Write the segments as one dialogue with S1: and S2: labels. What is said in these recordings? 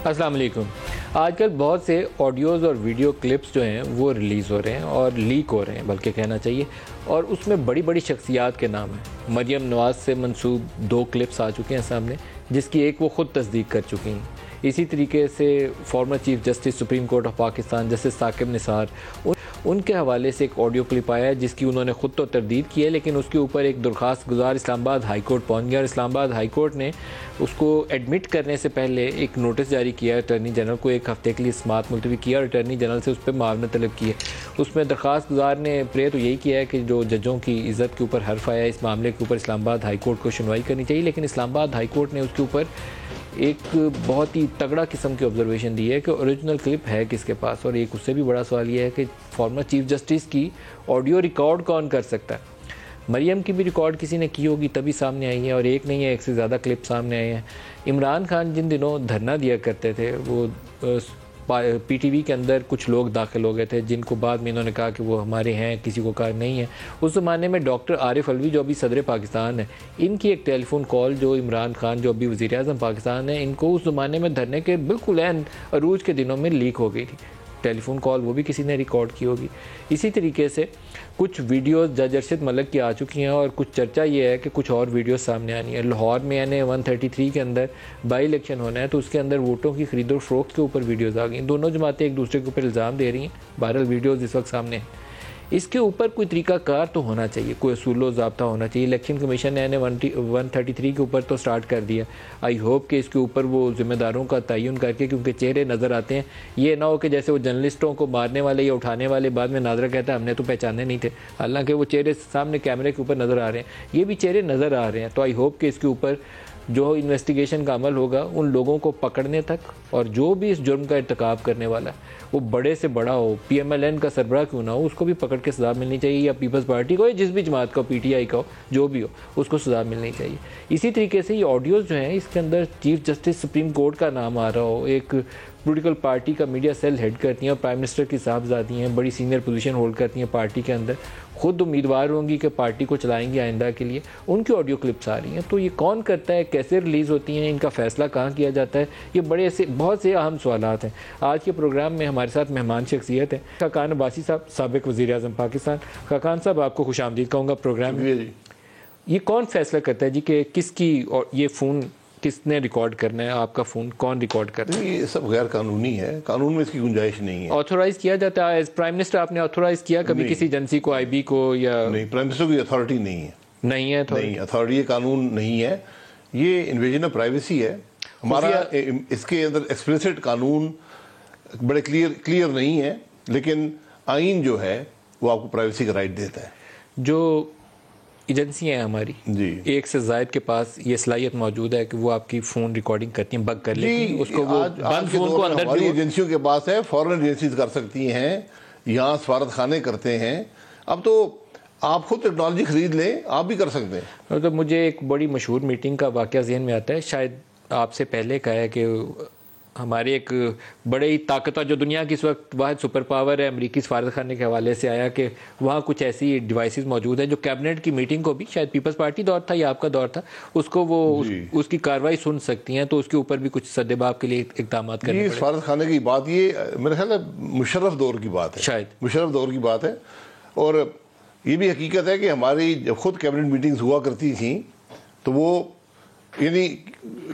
S1: السلام علیکم. آج کل بہت سے آڈیوز اور ویڈیو کلپس جو ہیں وہ ریلیز ہو رہے ہیں اور لیک ہو رہے ہیں بلکہ کہنا چاہیے, اور اس میں بڑی بڑی شخصیات کے نام ہیں. مریم نواز سے منسوب 2 کلپس آ چکے ہیں سامنے, جس کی ایک وہ خود تصدیق کر چکی ہیں. اسی طریقے سے former chief justice supreme court of Pakistan justice Saqib Nisar, ان کے حوالے سے ایک آڈیو کلپ آیا ہے جس کی انہوں نے خود تو تردید کی ہے, لیکن اس کے اوپر ایک درخواست گزار اسلام آباد ہائی کورٹ پہنچ گیا, اور اسلام آباد ہائی کورٹ نے اس کو ایڈمٹ کرنے سے پہلے ایک نوٹس جاری کیا ہے اٹارنی جنرل کو, 1 ہفتے کے لیے سماعت ملتوی کیا اور اٹارنی جنرل سے اس پہ معاونت طلب کی ہے. اس میں درخواست گزار نے پرے تو یہی کیا ہے کہ جو ججوں کی عزت کے اوپر حرف آیا ہے اس معاملے کے اوپر اسلام آباد ہائی کورٹ کو سنوائی کرنی چاہیے, لیکن اسلام آباد ہائی کورٹ نے اس کے اوپر ایک بہت ہی تگڑا قسم کی آبزرویشن دی ہے کہ اوریجنل کلپ ہے کس کے پاس. اور ایک اس سے بھی بڑا سوال یہ ہے کہ فارمر چیف جسٹس کی آڈیو ریکارڈ کون کر سکتا ہے. مریم کی بھی ریکارڈ کسی نے کی ہوگی تبھی سامنے آئی ہے, اور ایک نہیں ہے, ایک سے زیادہ کلپ سامنے آئے ہیں. عمران خان جن دنوں دھرنا دیا کرتے تھے, وہ پی ٹی وی کے اندر کچھ لوگ داخل ہو گئے تھے جن کو بعد میں انہوں نے کہا کہ وہ ہمارے ہیں, کسی کو کہا نہیں ہے. اس زمانے میں ڈاکٹر عارف علوی جو ابھی صدر پاکستان ہے, ان کی ایک ٹیلی فون کال جو عمران خان جو ابھی وزیر اعظم پاکستان ہے, ان کو اس زمانے میں دھرنے کے بالکل عین عروج کے دنوں میں لیک ہو گئی تھی ٹیلی فون کال, وہ بھی کسی نے ریکارڈ کی ہوگی. اسی طریقے سے کچھ ویڈیوز جج ارشد ملک کی آ چکی ہیں, اور کچھ چرچا یہ ہے کہ کچھ اور ویڈیوز سامنے آنی ہے. لاہور میں یعنی 133 کے اندر بائی الیکشن ہونا ہے, تو اس کے اندر ووٹوں کی خرید و فروخت کے اوپر ویڈیوز آ گئی ہیں. دونوں جماعتیں ایک دوسرے کے اوپر الزام دے رہی ہیں, بہرحال ویڈیوز اس وقت سامنے ہیں. اس کے اوپر کوئی طریقہ کار تو ہونا چاہیے, کوئی اصول و ضابطہ ہونا چاہیے. الیکشن کمیشن نے 133 کے اوپر تو سٹارٹ کر دیا. آئی ہوپ کہ اس کے اوپر وہ ذمہ داروں کا تعین کر کے, کیونکہ چہرے نظر آتے ہیں, یہ نہ ہو کہ جیسے وہ جرنلسٹوں کو مارنے والے یا اٹھانے والے بعد میں ناظرہ کہتا ہے ہم نے تو پہچانے نہیں تھے, حالانکہ وہ چہرے سامنے کیمرے کے اوپر نظر آ رہے ہیں, یہ بھی چہرے نظر آ رہے ہیں. تو آئی ہوپ کہ اس کے اوپر جو انویسٹیگیشن کا عمل ہوگا ان لوگوں کو پکڑنے تک, اور جو بھی اس جرم کا ارتکاب کرنے والا ہے وہ بڑے سے بڑا ہو, پی ایم ایل این کا سربراہ کیوں نہ ہو, اس کو بھی پکڑ کے سزا ملنی چاہیے, یا پیپلز پارٹی کو, یا جس بھی جماعت کا, پی ٹی آئی کا ہو, جو بھی ہو, اس کو سزا ملنی چاہیے. اسی طریقے سے یہ آڈیوز جو ہیں اس کے اندر چیف جسٹس سپریم کورٹ کا نام آ رہا ہو, ایک پولیٹیکل پارٹی کا میڈیا سیل ہیڈ کرتی ہیں اور پرائم منسٹر کی صاحبزادی ہیں, بڑی سینئر پوزیشن ہولڈ کرتی ہیں پارٹی کے اندر, خود امیدوار ہوں گی کہ پارٹی کو چلائیں گی آئندہ کے لیے, ان کی آڈیو کلپس آ رہی ہیں. تو یہ کون کرتا ہے, کیسے ریلیز ہوتی ہیں, ان کا فیصلہ کہاں کیا جاتا ہے, یہ بڑے سے بہت سے اہم سوالات ہیں. آج کے پروگرام میں ہمارے ساتھ مہمان شخصیت ہیں خاقان عباسی صاحب, سابق وزیر اعظم پاکستان. خاقان صاحب آپ کو خوش آمدید کہوں گا پروگرام میں. یہ کون فیصلہ کرتا ہے جی کہ کس کی یہ فون کس نے ریکارڈ کرنا ہے, آپ کا فون کون ریکارڈ کرنا ہے؟
S2: یہ سب غیر قانونی ہے, قانون میں اس کی گنجائش نہیں ہے.
S1: آتھورائز کیا جاتا ہے ایز پرائم منسٹر, آپ نے آتھورائز کیا کبھی کسی ایجنسی کو, آئی بی کو, یا
S2: نہیں؟ پرائم منسٹر کی اتھارٹی نہیں ہے.
S1: نہیں ہے,
S2: نہیں, اتھارٹی قانون نہیں ہے, یہ انویژن آف پرائیویسی ہے ہمارا. اس کے اندر ایکسپلیسٹ قانون بڑے کلیئر نہیں ہے, لیکن آئین جو ہے وہ آپ کو پرائیویسی کا رائٹ دیتا ہے. جو
S1: ایجنسی ہیں ہماری,
S2: جی,
S1: 1 سے زائد کے پاس یہ صلاحیت موجود ہے کہ وہ آپ کی فون ریکارڈنگ کرتی ہیں, بگ کر لیتی ہیں اس کو, وہ بند فون کو اندر
S2: ہماری ایجنسیوں کے پاس ہے, فورن ایجنسیز کر سکتی ہیں, یہاں سفارت خانے کرتے ہیں. اب تو آپ خود ٹیکنالوجی خرید لیں, آپ بھی کر سکتے ہیں.
S1: تو مجھے ایک بڑی مشہور میٹنگ کا واقعہ ذہن میں آتا ہے, شاید آپ سے پہلے کا ہے, کہ ہمارے ایک بڑے ہی طاقتور جو دنیا کی اس وقت واحد سپر پاور ہے, امریکی سفارت خانے کے حوالے سے آیا کہ وہاں کچھ ایسی ڈیوائسز موجود ہیں جو کیبنٹ کی میٹنگ کو بھی, شاید پیپلز پارٹی دور تھا یا آپ کا دور تھا, اس کو وہ اس کی کارروائی سن سکتی ہیں, تو اس کے اوپر بھی کچھ سدباب کے لیے اقدامات کرنے پڑے.
S2: سفارت خانے کی بات یہ میرے خیال ہے مشرف دور کی بات ہے,
S1: شاید
S2: مشرف دور کی بات ہے. اور یہ بھی حقیقت ہے کہ ہماری جب خود کیبنٹ میٹنگز ہوا کرتی تھیں تو وہ یعنی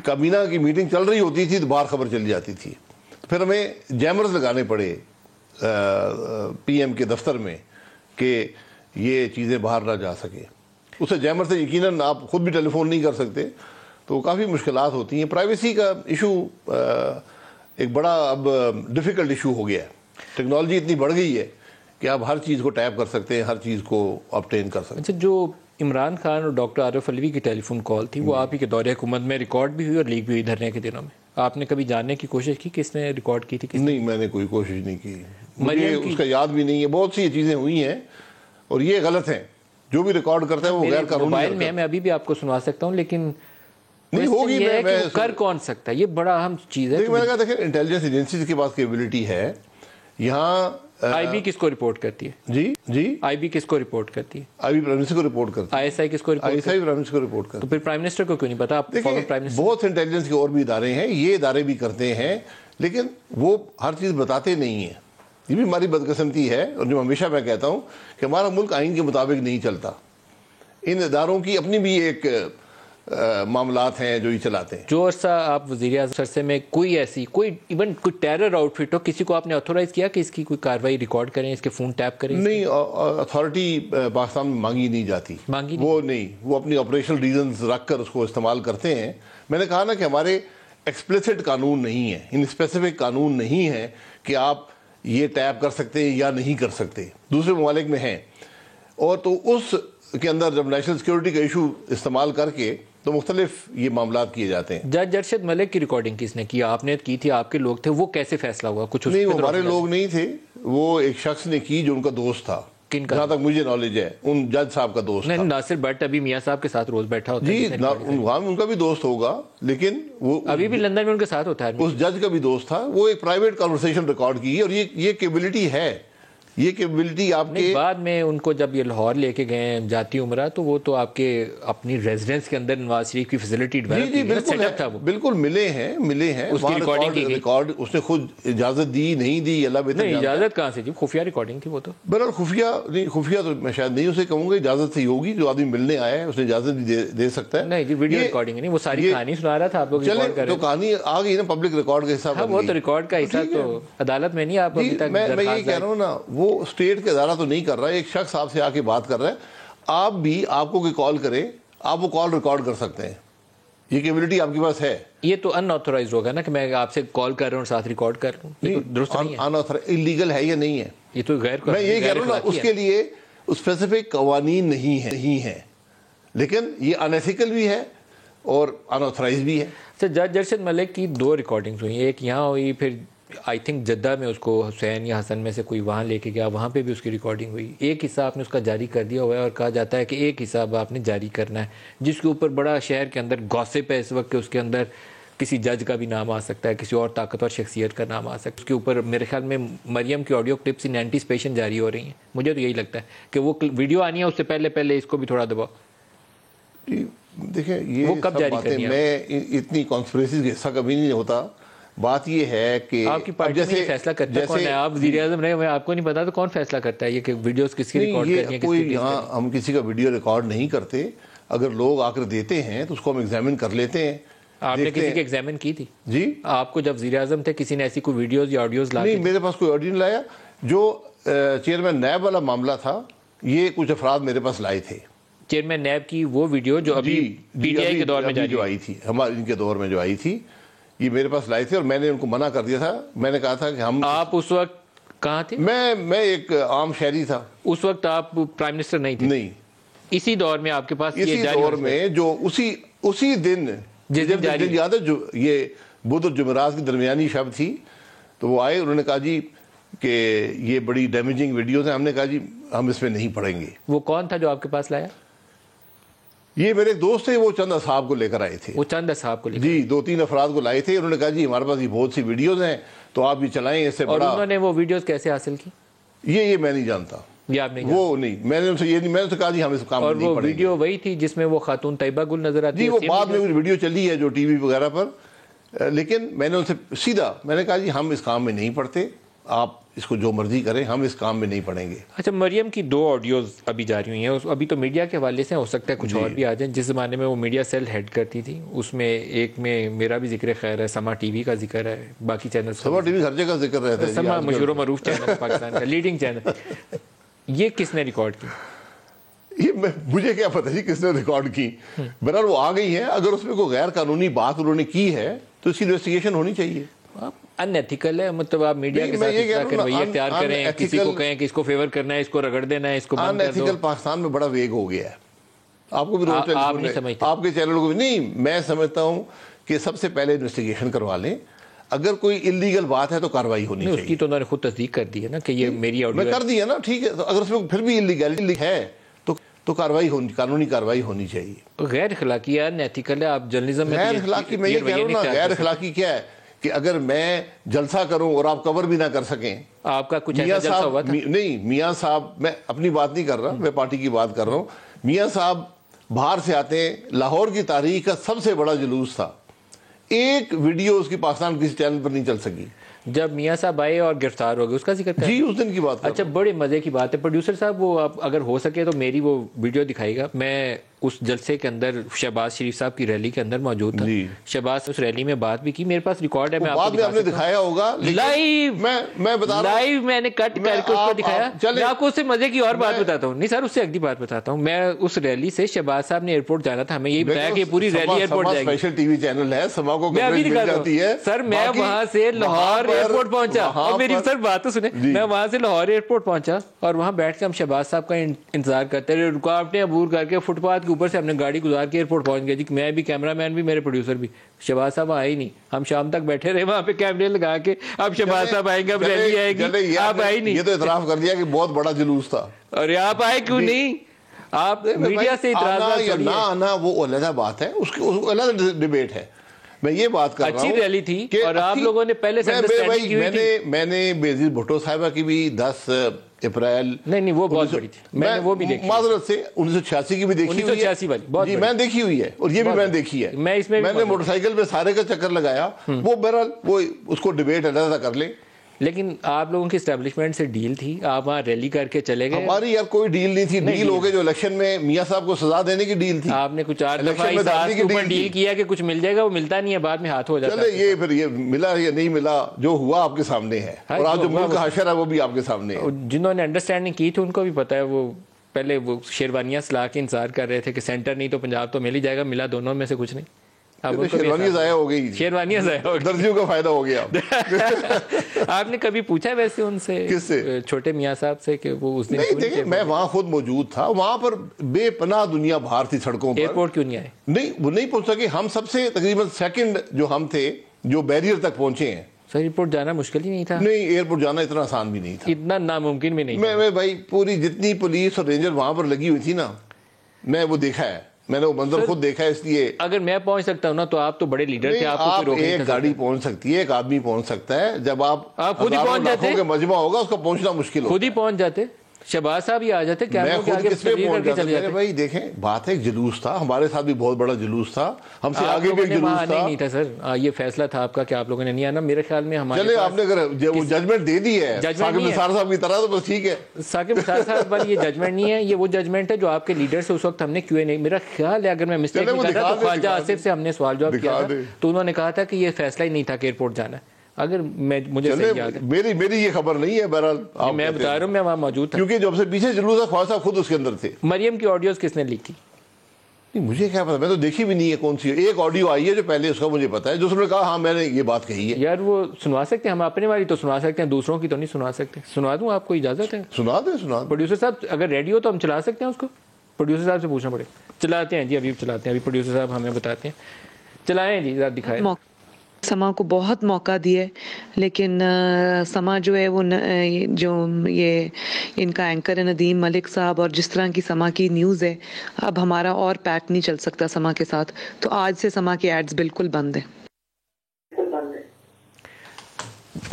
S2: کابینہ کی میٹنگ چل رہی ہوتی تھی تو باہر خبر چل جاتی تھی, پھر ہمیں جیمرز لگانے پڑے پی ایم کے دفتر میں کہ یہ چیزیں باہر نہ جا سکیں. اسے جیمر سے یقیناً آپ خود بھی ٹیلی فون نہیں کر سکتے, تو کافی مشکلات ہوتی ہیں. پرائیویسی کا ایشو ایک بڑا اب ڈیفیکلٹ ایشو ہو گیا ہے. ٹیکنالوجی اتنی بڑھ گئی ہے کہ آپ ہر چیز کو ٹیپ کر سکتے ہیں, ہر چیز کو آبٹین کر سکتے ہیں.
S1: اچھا, جو عمران خان اور ڈاکٹر عارف علوی کی ٹیلی فون کال تھی وہ آپ ہی کے دور حکومت میں ریکارڈ بھی ہوئی اور لیک بھی ہوئی دھرنے کے دنوں میں, آپ نے کبھی جاننے کی کوشش کی کس نے ریکارڈ کی تھی؟
S2: نہیں, میں نے کوئی کوشش نہیں کی, مجھے اس کا یاد بھی نہیں ہے. بہت سی چیزیں ہوئی ہیں اور یہ غلط ہیں, جو بھی ریکارڈ کرتا ہے وہ غیر قانونی.
S1: موبائل میں ابھی بھی آپ کو سنوا سکتا ہوں, لیکن
S2: نہیں ہوگی, میں
S1: کر کون سکتا ہے, یہ بڑا اہم چیز ہے.
S2: میں نے کہا دیکھیں انٹیلیجنس ایجنسیز کے پاس کیپیبلٹی ہے. یہاں
S1: آئی بی کس کو رپورٹ کرتی ہے؟
S2: جی
S1: آئی بی کس کو رپورٹ کرتی ہے؟
S2: آئی بی پرائم منسٹر کو رپورٹ کرتی ہے.
S1: آئی ایس آئی کس کو report?
S2: I S i prime minister کو رپورٹ کرتی ہے.
S1: تو پھر پرائم منسٹر کو کیوں نہیں پتا؟ آپ
S2: دیکھیں بہت سے انٹیلیجنس کے اور بھی ادارے ہیں, یہ ادارے بھی کرتے ہیں, لیکن وہ ہر چیز بتاتے نہیں ہیں. یہ بھی ہماری بدقسمتی ہے, اور جو ہمیشہ میں کہتا ہوں کہ ہمارا ملک آئین کے مطابق نہیں چلتا. ان اداروں کی اپنی بھی ایک معاملات ہیں جو یہ چلاتے ہیں.
S1: جو عرصہ آپ وزیر اعظم عرصے میں کوئی ایسی ایون کوئی ٹیرر آؤٹ فٹ ہو, کسی کو آپ نے آتھورائز کیا کہ اس کی کوئی کاروائی ریکارڈ کریں, اس کے فون ٹیپ کریں؟
S2: نہیں, اتھارٹی پاکستان میں مانگی نہیں جاتی. وہ نہیں, وہ اپنی آپریشنل ریزنز رکھ کر اس کو استعمال کرتے ہیں. میں نے کہا نا کہ ہمارے ایکسپلیسٹ قانون نہیں ہے, ان اسپیسیفک قانون نہیں ہے کہ آپ یہ ٹیپ کر سکتے ہیں یا نہیں کر سکتے. دوسرے ممالک میں ہیں, اور تو اس کے اندر جب نیشنل سیکیورٹی کا ایشو استعمال کر کے تو مختلف یہ معاملات کیے جاتے ہیں.
S1: جج ارشد ملک کی ریکارڈنگ کس نے کی؟ آپ نے کی تھی, آپ کے لوگ تھے, وہ کیسے فیصلہ ہوا؟ کچھ
S2: نہیں, وہ ہمارے لوگ نہیں تھے, وہ ایک شخص نے کی جو ان کا دوست تھا. جہاں تک مجھے نالج ہے ان جج صاحب کا دوست تھا.
S1: ناصر بٹ ابھی میاں صاحب کے ساتھ روز بیٹھا ہوتا ہے.
S2: جی, وہاں ان کا بھی دوست ہوگا, لیکن وہ
S1: ابھی بھی لندن میں ان کے ساتھ ہوتا ہے.
S2: اس جج کا بھی دوست تھا. وہ ایک پرائیویٹ کنورسیشن ریکارڈ کی, اور یہ کیپبلٹی ہے. یہ کیپبلٹی آپ کے
S1: بعد میں ان کو جب یہ لاہور لے کے گئے جاتی عمرہ, تو وہ تو آپ کے اپنی ریزیڈنس کے اندر نواز شریف کی فیسلٹی ڈیولپ کی.
S2: بالکل ملے ہیں
S1: اس کی
S2: ریکارڈ اس نے خود اجازت دی نہیں دی, اللہ بہتر.
S1: اجازت کہاں سے جی؟ خفیہ ریکارڈنگ تھی وہ تو.
S2: بہرحال خفیہ تو میں شاید نہیں اسے کہوں گا, اجازت سے ہوگی. جو آدمی ملنے آیا ہے اس نے اجازت بھی دے سکتا ہے.
S1: نہیں جی, ویڈیو ریکارڈنگ نہیں, وہ ساری کہانی سنا رہا تھا آپ لوگ.
S2: چلے تو کہانی آ گئی نا, پبلک ریکارڈ کا حصہ.
S1: وہ تو ریکارڈ کا حصہ تو عدالت میں نہیں. آپ
S2: میں یہ کہہ رہا ہوں نا, وہ اسٹیٹ کے تو نہیں کر رہا ہے, ایک شخص آپ سے آ کے بات کر رہا ہے. آپ بھی آپ کو کوئی کال کرے, آپ وہ کال ریکارڈ کر سکتے ہیں. یہ کیپبلٹی آپ کے پاس ہے.
S1: یہ تو ان آتھورائزڈ ہوگا نا کہ میں آپ سے کال کر رہا ہوں ساتھ ریکارڈ کر رہا ہوں. یہ درست نہیں ہے,
S2: انلیگل ہے یا نہیں ہے.
S1: یہ تو غیر,
S2: میں یہ کہہ رہا ہوں نا, اس کے لیے اسپیسیفک قوانین نہیں ہیں, لیکن یہ انیتھیکل بھی ہے اور ان آتھورائز بھی ہے.
S1: جج ارشد ملک کی 2 ریکارڈنگز ہوئی, ایک یہاں ہوئی, پھر آئی تھنک جدہ میں اس کو حسین یا حسن میں سے کوئی وہاں لے کے گیا, وہاں پہ بھی اس کی ریکارڈنگ ہوئی. ایک حصہ آپ نے اس کا جاری کر دیا ہوا ہے, اور کہا جاتا ہے کہ ایک حصہ اب آپ نے جاری کرنا ہے, جس کے اوپر بڑا شہر کے اندر گوسپ ہے اس وقت کہ اس کے اندر کسی جج کا بھی نام آ سکتا ہے, کسی اور طاقتور شخصیت کا نام آ سکتا ہے. اس کے اوپر میرے خیال میں مریم کی آڈیو کلپس ان اینٹیسپیشن جاری ہو رہی ہیں. مجھے تو یہی لگتا ہے کہ وہ ویڈیو آنی ہے, اس سے پہلے اس کو بھی تھوڑا دباؤ.
S2: دیکھیں یہ وہ کب جاری کرنی ہے؟ میں اتنی کانسپریسیز کا حصہ کبھی نہیں ہوتا. بات یہ ہے کہ
S1: آپ کی پارٹی میں یہ فیصلہ کرتا ہے کون ہے؟ آپ وزیر اعظم رہے ہوئے, آپ کو نہیں پتا تو کون فیصلہ کرتا ہے یہ کہ ویڈیوز کس کی ریکارڈ کرنی ہے؟
S2: کوئی یہاں ہم کسی کا ویڈیو ریکارڈ نہیں کرتے. اگر لوگ آ کر دیتے ہیں تو اس کو ہم ایگزامن کر لیتے ہیں.
S1: آپ نے کسی کی ایگزامن کی تھی؟
S2: جی,
S1: آپ کو جب وزیر اعظم تھے کسی نے ایسی کوئی ویڈیوز یا آڈیوز لا؟
S2: نہیں, میرے پاس کوئی آڈیو نہیں لایا. جو چیئرمین نیب والا معاملہ تھا, یہ کچھ افراد میرے پاس لائے تھے.
S1: چیئرمین نیب کی وہ ویڈیو جو ابھی پی ٹی آئی کے دور میں
S2: جو آئی تھی, ہمارے ان کے دور میں جو آئی تھی, یہ میرے پاس لائے تھے, اور میں نے ان کو منع کر دیا تھا. میں نے کہا تھا کہ ہم.
S1: آپ اس وقت کہاں تھے؟
S2: میں ایک عام شہری تھا.
S1: اس وقت آپ پرائم منسٹر نہیں تھے؟
S2: نہیں.
S1: اسی دور میں آپ کے پاس
S2: اسی دور میں جو اسی دن یاد ہے, جو یہ بدھ اور جمعرات کی درمیانی شب تھی, تو وہ آئے, انہوں نے کہا جی کہ یہ بڑی ڈیمیجنگ ویڈیوز ہیں. ہم نے کہا جی ہم اس میں نہیں پڑھیں گے.
S1: وہ کون تھا جو آپ کے پاس لایا؟
S2: یہ میرے دوست تھے, وہ چند اصحاب کو لے کر آئے تھے.
S1: وہ چند اصحاب کو لے کر؟
S2: جی, 2-3 افراد کو لائے تھے. انہوں نے کہا جی ہمارے پاس یہ بہت سی ویڈیوز ہیں, تو آپ یہ چلائیں. اس سے
S1: اور انہوں نے وہ ویڈیوز کیسے حاصل کی؟
S2: یہ میں نہیں جانتا.
S1: یہ آپ نہیں؟
S2: وہ نہیں, میں نے ان سے یہ نہیں, میں نے کہا جی ہم اس کام میں نہیں پڑیں گے.
S1: اور وہ ویڈیو وہی تھی جس میں وہ خاتون طیبہ گل نظر آتی ہے؟
S2: جی, وہ بعد میں ویڈیو چلی ہے جو ٹی وی وغیرہ پر, لیکن میں نے ان سے سیدھا میں نے کہا جی ہم اس کام میں نہیں پڑھتے, آپ اس کو جو مرضی کریں, ہم اس کام میں نہیں پڑیں گے.
S1: اچھا, مریم کی 2 آڈیوز ابھی جاری ہوئی ہیں, ابھی تو میڈیا کے حوالے سے ہو سکتا ہے کچھ اور بھی آ جائیں. جس زمانے میں وہ میڈیا سیل ہیڈ کرتی تھی, اس میں ایک میں میرا بھی ذکر خیر ہے, سما ٹی وی کا ذکر ہے, باقی چینل
S2: سما ٹی وی ہر جگہ ذکر رہتا ہے.
S1: سما مشہور و معروف چینل پاکستان کا, لیڈنگ چینل. یہ کس نے ریکارڈ کی؟
S2: یہ مجھے کیا پتہ جی کس نے ریکارڈ کی. بہرحال وہ آ گئی ہیں. اگر اس میں کوئی غیر قانونی بات انہوں نے کی ہے تو اس کی انویسٹیگیشن ہونی چاہیے.
S1: ان ایتھیکل ہے, مطلب آپ میڈیا کے ساتھ رویہ اختیار کریں, کسی کو کہیں کہ اس کو فیور کرنا ہے, اس کو رگڑ دینا ہے, اس کو بند کر دو.
S2: ایتھیکل پاکستان میں بڑا ویگ ہو گیا ہے. آپ کو بھی
S1: آپ نہیں سمجھتے؟
S2: آپ کے چینل کو بھی نہیں. میں سمجھتا ہوں کہ سب سے پہلے انویسٹیگیشن کروا لیں. اگر کوئی انلیگل بات ہے تو کاروائی ہونی چاہیے.
S1: اس کی تو انہوں نے خود تصدیق کر دی ہے نا کہ یہ میری آڈیو
S2: میں کر دی ہے نا, ٹھیک ہے. اگر اس میں پھر بھی انلیگلٹی ہے تو کاروائی قانونی کاروائی ہونی چاہیے.
S1: غیر اخلاقی ہے, ان ایتھیکل ہے. آپ جرنلزم میں
S2: غیر اخلاقی, میں یہ کہہ رہا ہوں نا, غیر اخلاقی کیا ہے کہ اگر میں جلسہ کروں اور آپ کور بھی نہ کر سکیں.
S1: آپ کا کچھ ایسا جلسہ ہوا تھا؟
S2: نہیں, میاں صاحب, میں اپنی بات نہیں کر رہا, میں پارٹی کی بات کر رہا ہوں. میاں صاحب باہر سے آتے ہیں, لاہور کی تاریخ کا سب سے بڑا جلوس تھا. ایک ویڈیو اس کی پاکستان کسی چینل پر نہیں چل سکی.
S1: جب میاں صاحب آئے اور گرفتار ہو گئے اس کا ذکر کریں.
S2: جی اس دن کی بات.
S1: اچھا بڑے مزے کی بات ہے پروڈیوسر صاحب, وہ اگر ہو سکے تو میری وہ ویڈیو دکھائیے گا. میں اس جلسے کے اندر شہباز شریف صاحب کی ریلی کے اندر موجود تھا. شہباز اس ریلی میں بات بھی کی, میرے پاس ریکارڈ ہے, میں آپ کو
S2: دکھایا ہوگا
S1: لائیو.
S2: میں بتا رہا ہوں
S1: لائیو میں نے کٹ کر کے اس کو دکھایا. میں آپ کو اس سے مزے کی اور بات بتاتا ہوں. نہیں سر, اس سے اگلی بات بتاتا ہوں. میں اس ریلی سے شہباز صاحب نے ایئرپورٹ جانا تھا, ہمیں یہی بتایا کہ پوری ریلی ایئرپورٹ جائے گی.
S2: اسپیشل ٹی وی چینل ہے, سما کو
S1: میں ابھی دکھاتا ہوں سر. میں وہاں سے لاہور ایئرپورٹ پہنچا, اور میری سر بات تو سنیں, میں وہاں سے لاہور ایئرپورٹ پہنچا اور وہاں بیٹھ کے ہم شہباز صاحب کا انتظار کرتے رہے. رکاوٹیں عبور کر کے فٹ پاتھ کے اوپر سے ہم نے گاڑی گزار کے ایئرپورٹ پہنچ گئے. جی میں بھی, کیمرہ مین بھی, میرے پروڈیوسر بھی. شہباز صاحب آئے ہی نہیں, ہم شام تک بیٹھے رہے وہاں پہ کیمرے لگا کے. اب شہباز صاحب آئیں گے, اب ریلی آئے گی, آپ آئے نہیں.
S2: یہ تو اعتراف کر دیا کہ بہت بڑا جلوس تھا.
S1: ارے آپ آئے کیوں نہیں؟ آپ میڈیا سے اعتراضات
S2: نہ آنا وہ علیحدہ بات ہے, اس کی علیحدہ ڈیبیٹ ہے. میں یہ بات کر رہا ہوں
S1: اچھی ریلی تھی اور آپ لوگوں نے پہلے سے انڈرسٹینڈنگ کی ہوئی تھی.
S2: میں نے بے عزیز بھٹو صاحبہ کی بھی 10 اپریل,
S1: نہیں وہ بہت بڑی تھی, میں نے وہ بھی دیکھی.
S2: معذرت سے 1986 کی بھی دیکھی ہوئی ہے.
S1: 1986 والی
S2: جی میں دیکھی ہوئی ہے, اور یہ بھی میں نے دیکھی ہے. میں نے موٹر سائیکل پہ سارے کا چکر لگایا. وہ بہرحال وہ اس کو ڈیبیٹ علیحدہ کر لیں.
S1: لیکن آپ لوگوں کی اسٹیبلشمنٹ سے ڈیل تھی, آپ وہاں ریلی کر کے چلے گئے.
S2: ہماری یار کوئی ڈیل نہیں تھی. ڈیل ہو گئے جو الیکشن میں میاں صاحب کو سزا دینے کی ڈیل تھی.
S1: آپ نے کچھ 8 دفعہ اس بات کے اوپر ڈیل کیا کہ کچھ مل جائے گا, وہ ملتا نہیں ہے, بعد میں ہاتھ ہو جاتا ہے.
S2: چلے یہ پھر یہ ملا یا نہیں ملا, جو ہوا آپ کے سامنے ہے, اور آج جو ملک کا حشر ہے وہ بھی آپ کے سامنے ہے.
S1: جنہوں نے انڈرسٹینڈنگ کی تھی ان کو بھی پتا ہے. وہ پہلے وہ شیروانیاں سلا کے انتظار کر رہے تھے کہ سینٹر نہیں تو پنجاب تو مل ہی جائے گا, ملا دونوں میں سے کچھ نہیں.
S2: شیروانیاں ضائع ہو گئی,
S1: شیروانیاں ضائع ہو گئی,
S2: درزیوں کا فائدہ ہو گیا.
S1: آپ نے کبھی پوچھا ویسے ان سے,
S2: کس سے؟
S1: چھوٹے میاں صاحب سے, کہ وہ اس دن
S2: نہیں دیکھیں میں وہاں خود موجود تھا, وہاں پر بے پناہ دنیا باہر تھی سڑکوں پر.
S1: ایئرپورٹ کیوں نہیں آئے؟
S2: نہیں وہ نہیں پہنچ سکے. ہم سب سے تقریباً سیکنڈ جو ہم تھے جو بیریئر تک پہنچے ہیں.
S1: سر ایئرپورٹ جانا مشکل ہی نہیں تھا.
S2: نہیں ایئرپورٹ جانا اتنا آسان بھی نہیں تھا,
S1: اتنا ناممکن بھی نہیں.
S2: میں بھائی پوری جتنی پولیس اور رینجر وہاں پر لگی ہوئی تھی نا, میں وہ دیکھا ہے, میں نے وہ منظر خود دیکھا ہے. اس لیے
S1: اگر میں پہنچ سکتا ہوں نا تو آپ تو بڑے لیڈر تھے,
S2: آپ ایک گاڑی پہنچ سکتی ہے, ایک آدمی پہنچ سکتا ہے. جب آپ
S1: خود ہی پہنچ جاتے,
S2: کہ مجمع ہوگا اس کا پہنچنا مشکل ہوگا.
S1: خود ہی پہنچ جاتے. شہباز صاحب ہی آ جاتے, کیا
S2: بھائی دیکھیں بات ہے, ایک جلوس تھا ہمارے ساتھ بھی, بہت بڑا جلوس تھا, ہم سے آگے بھی ایک جلوس تھا.
S1: نہیں تھا سر, یہ فیصلہ تھا آپ کا کہ آپ لوگوں نے نہیں آنا. میرے خیال میں ہمارے
S2: چلے آپ نے اگر وہ ججمنٹ دے دی ہے ثاقب نثار صاحب کی طرح تو بس ٹھیک ہے.
S1: ثاقب نثار صاحب والی یہ ججمنٹ نہیں ہے, یہ وہ ججمنٹ ہے جو آپ کے لیڈر سے اس وقت ہم نے کیوں نہیں, میرا خیال ہے اگر میں مسٹیک نہیں کر رہا تو خواجہ آصف سے ہم نے سوال جواب کیا تھا, تو انہوں نے کہا تھا کہ یہ فیصلہ ہی نہیں تھا کہ ایئرپورٹ جانا ہے. اگر مجھے صحیح یاد ہے,
S2: میری یہ خبر نہیں ہے. بہرحال
S1: میں بتا رہا ہوں, میں وہاں موجود تھا,
S2: کیونکہ جب سے پیچھے جلوس ہے خواجہ صاحب خود اس کے اندر تھے.
S1: مریم کی آڈیوز کس نے لیک کی؟
S2: مجھے کیا پتا, میں تو دیکھی بھی نہیں ہے کون سی. ایک آڈیو آئی ہے جو پہلے اس کا مجھے پتا ہے, جو اس نے کہا ہاں میں نے یہ بات کہی ہے.
S1: یار وہ سنوا سکتے ہیں, ہم اپنے والی تو سنوا سکتے ہیں, دوسروں کی تو نہیں سنوا سکتے. سنوا دوں, آپ کو اجازت ہے؟
S2: سنا دیں.
S1: پروڈیوسر صاحب اگر ریڈی ہو تو ہم چلا سکتے ہیں اس کو, پروڈیوسر صاحب سے پوچھنا پڑے. چلاتے ہیں جی, ابھی چلاتے ہیں, ابھی پروڈیوسر صاحب ہمیں بتاتے ہیں. چلائیں جی, ذرا دکھائیں.
S3: سما کو بہت موقع دیے, لیکن سما جو ہے وہ جو یہ ان کا اینکر ہے ندیم ملک صاحب, اور جس طرح کی سما کی نیوز ہے, اب ہمارا اور پیک نہیں چل سکتا سما کے ساتھ. تو آج سے سما کے ایڈز بالکل بند ہیں.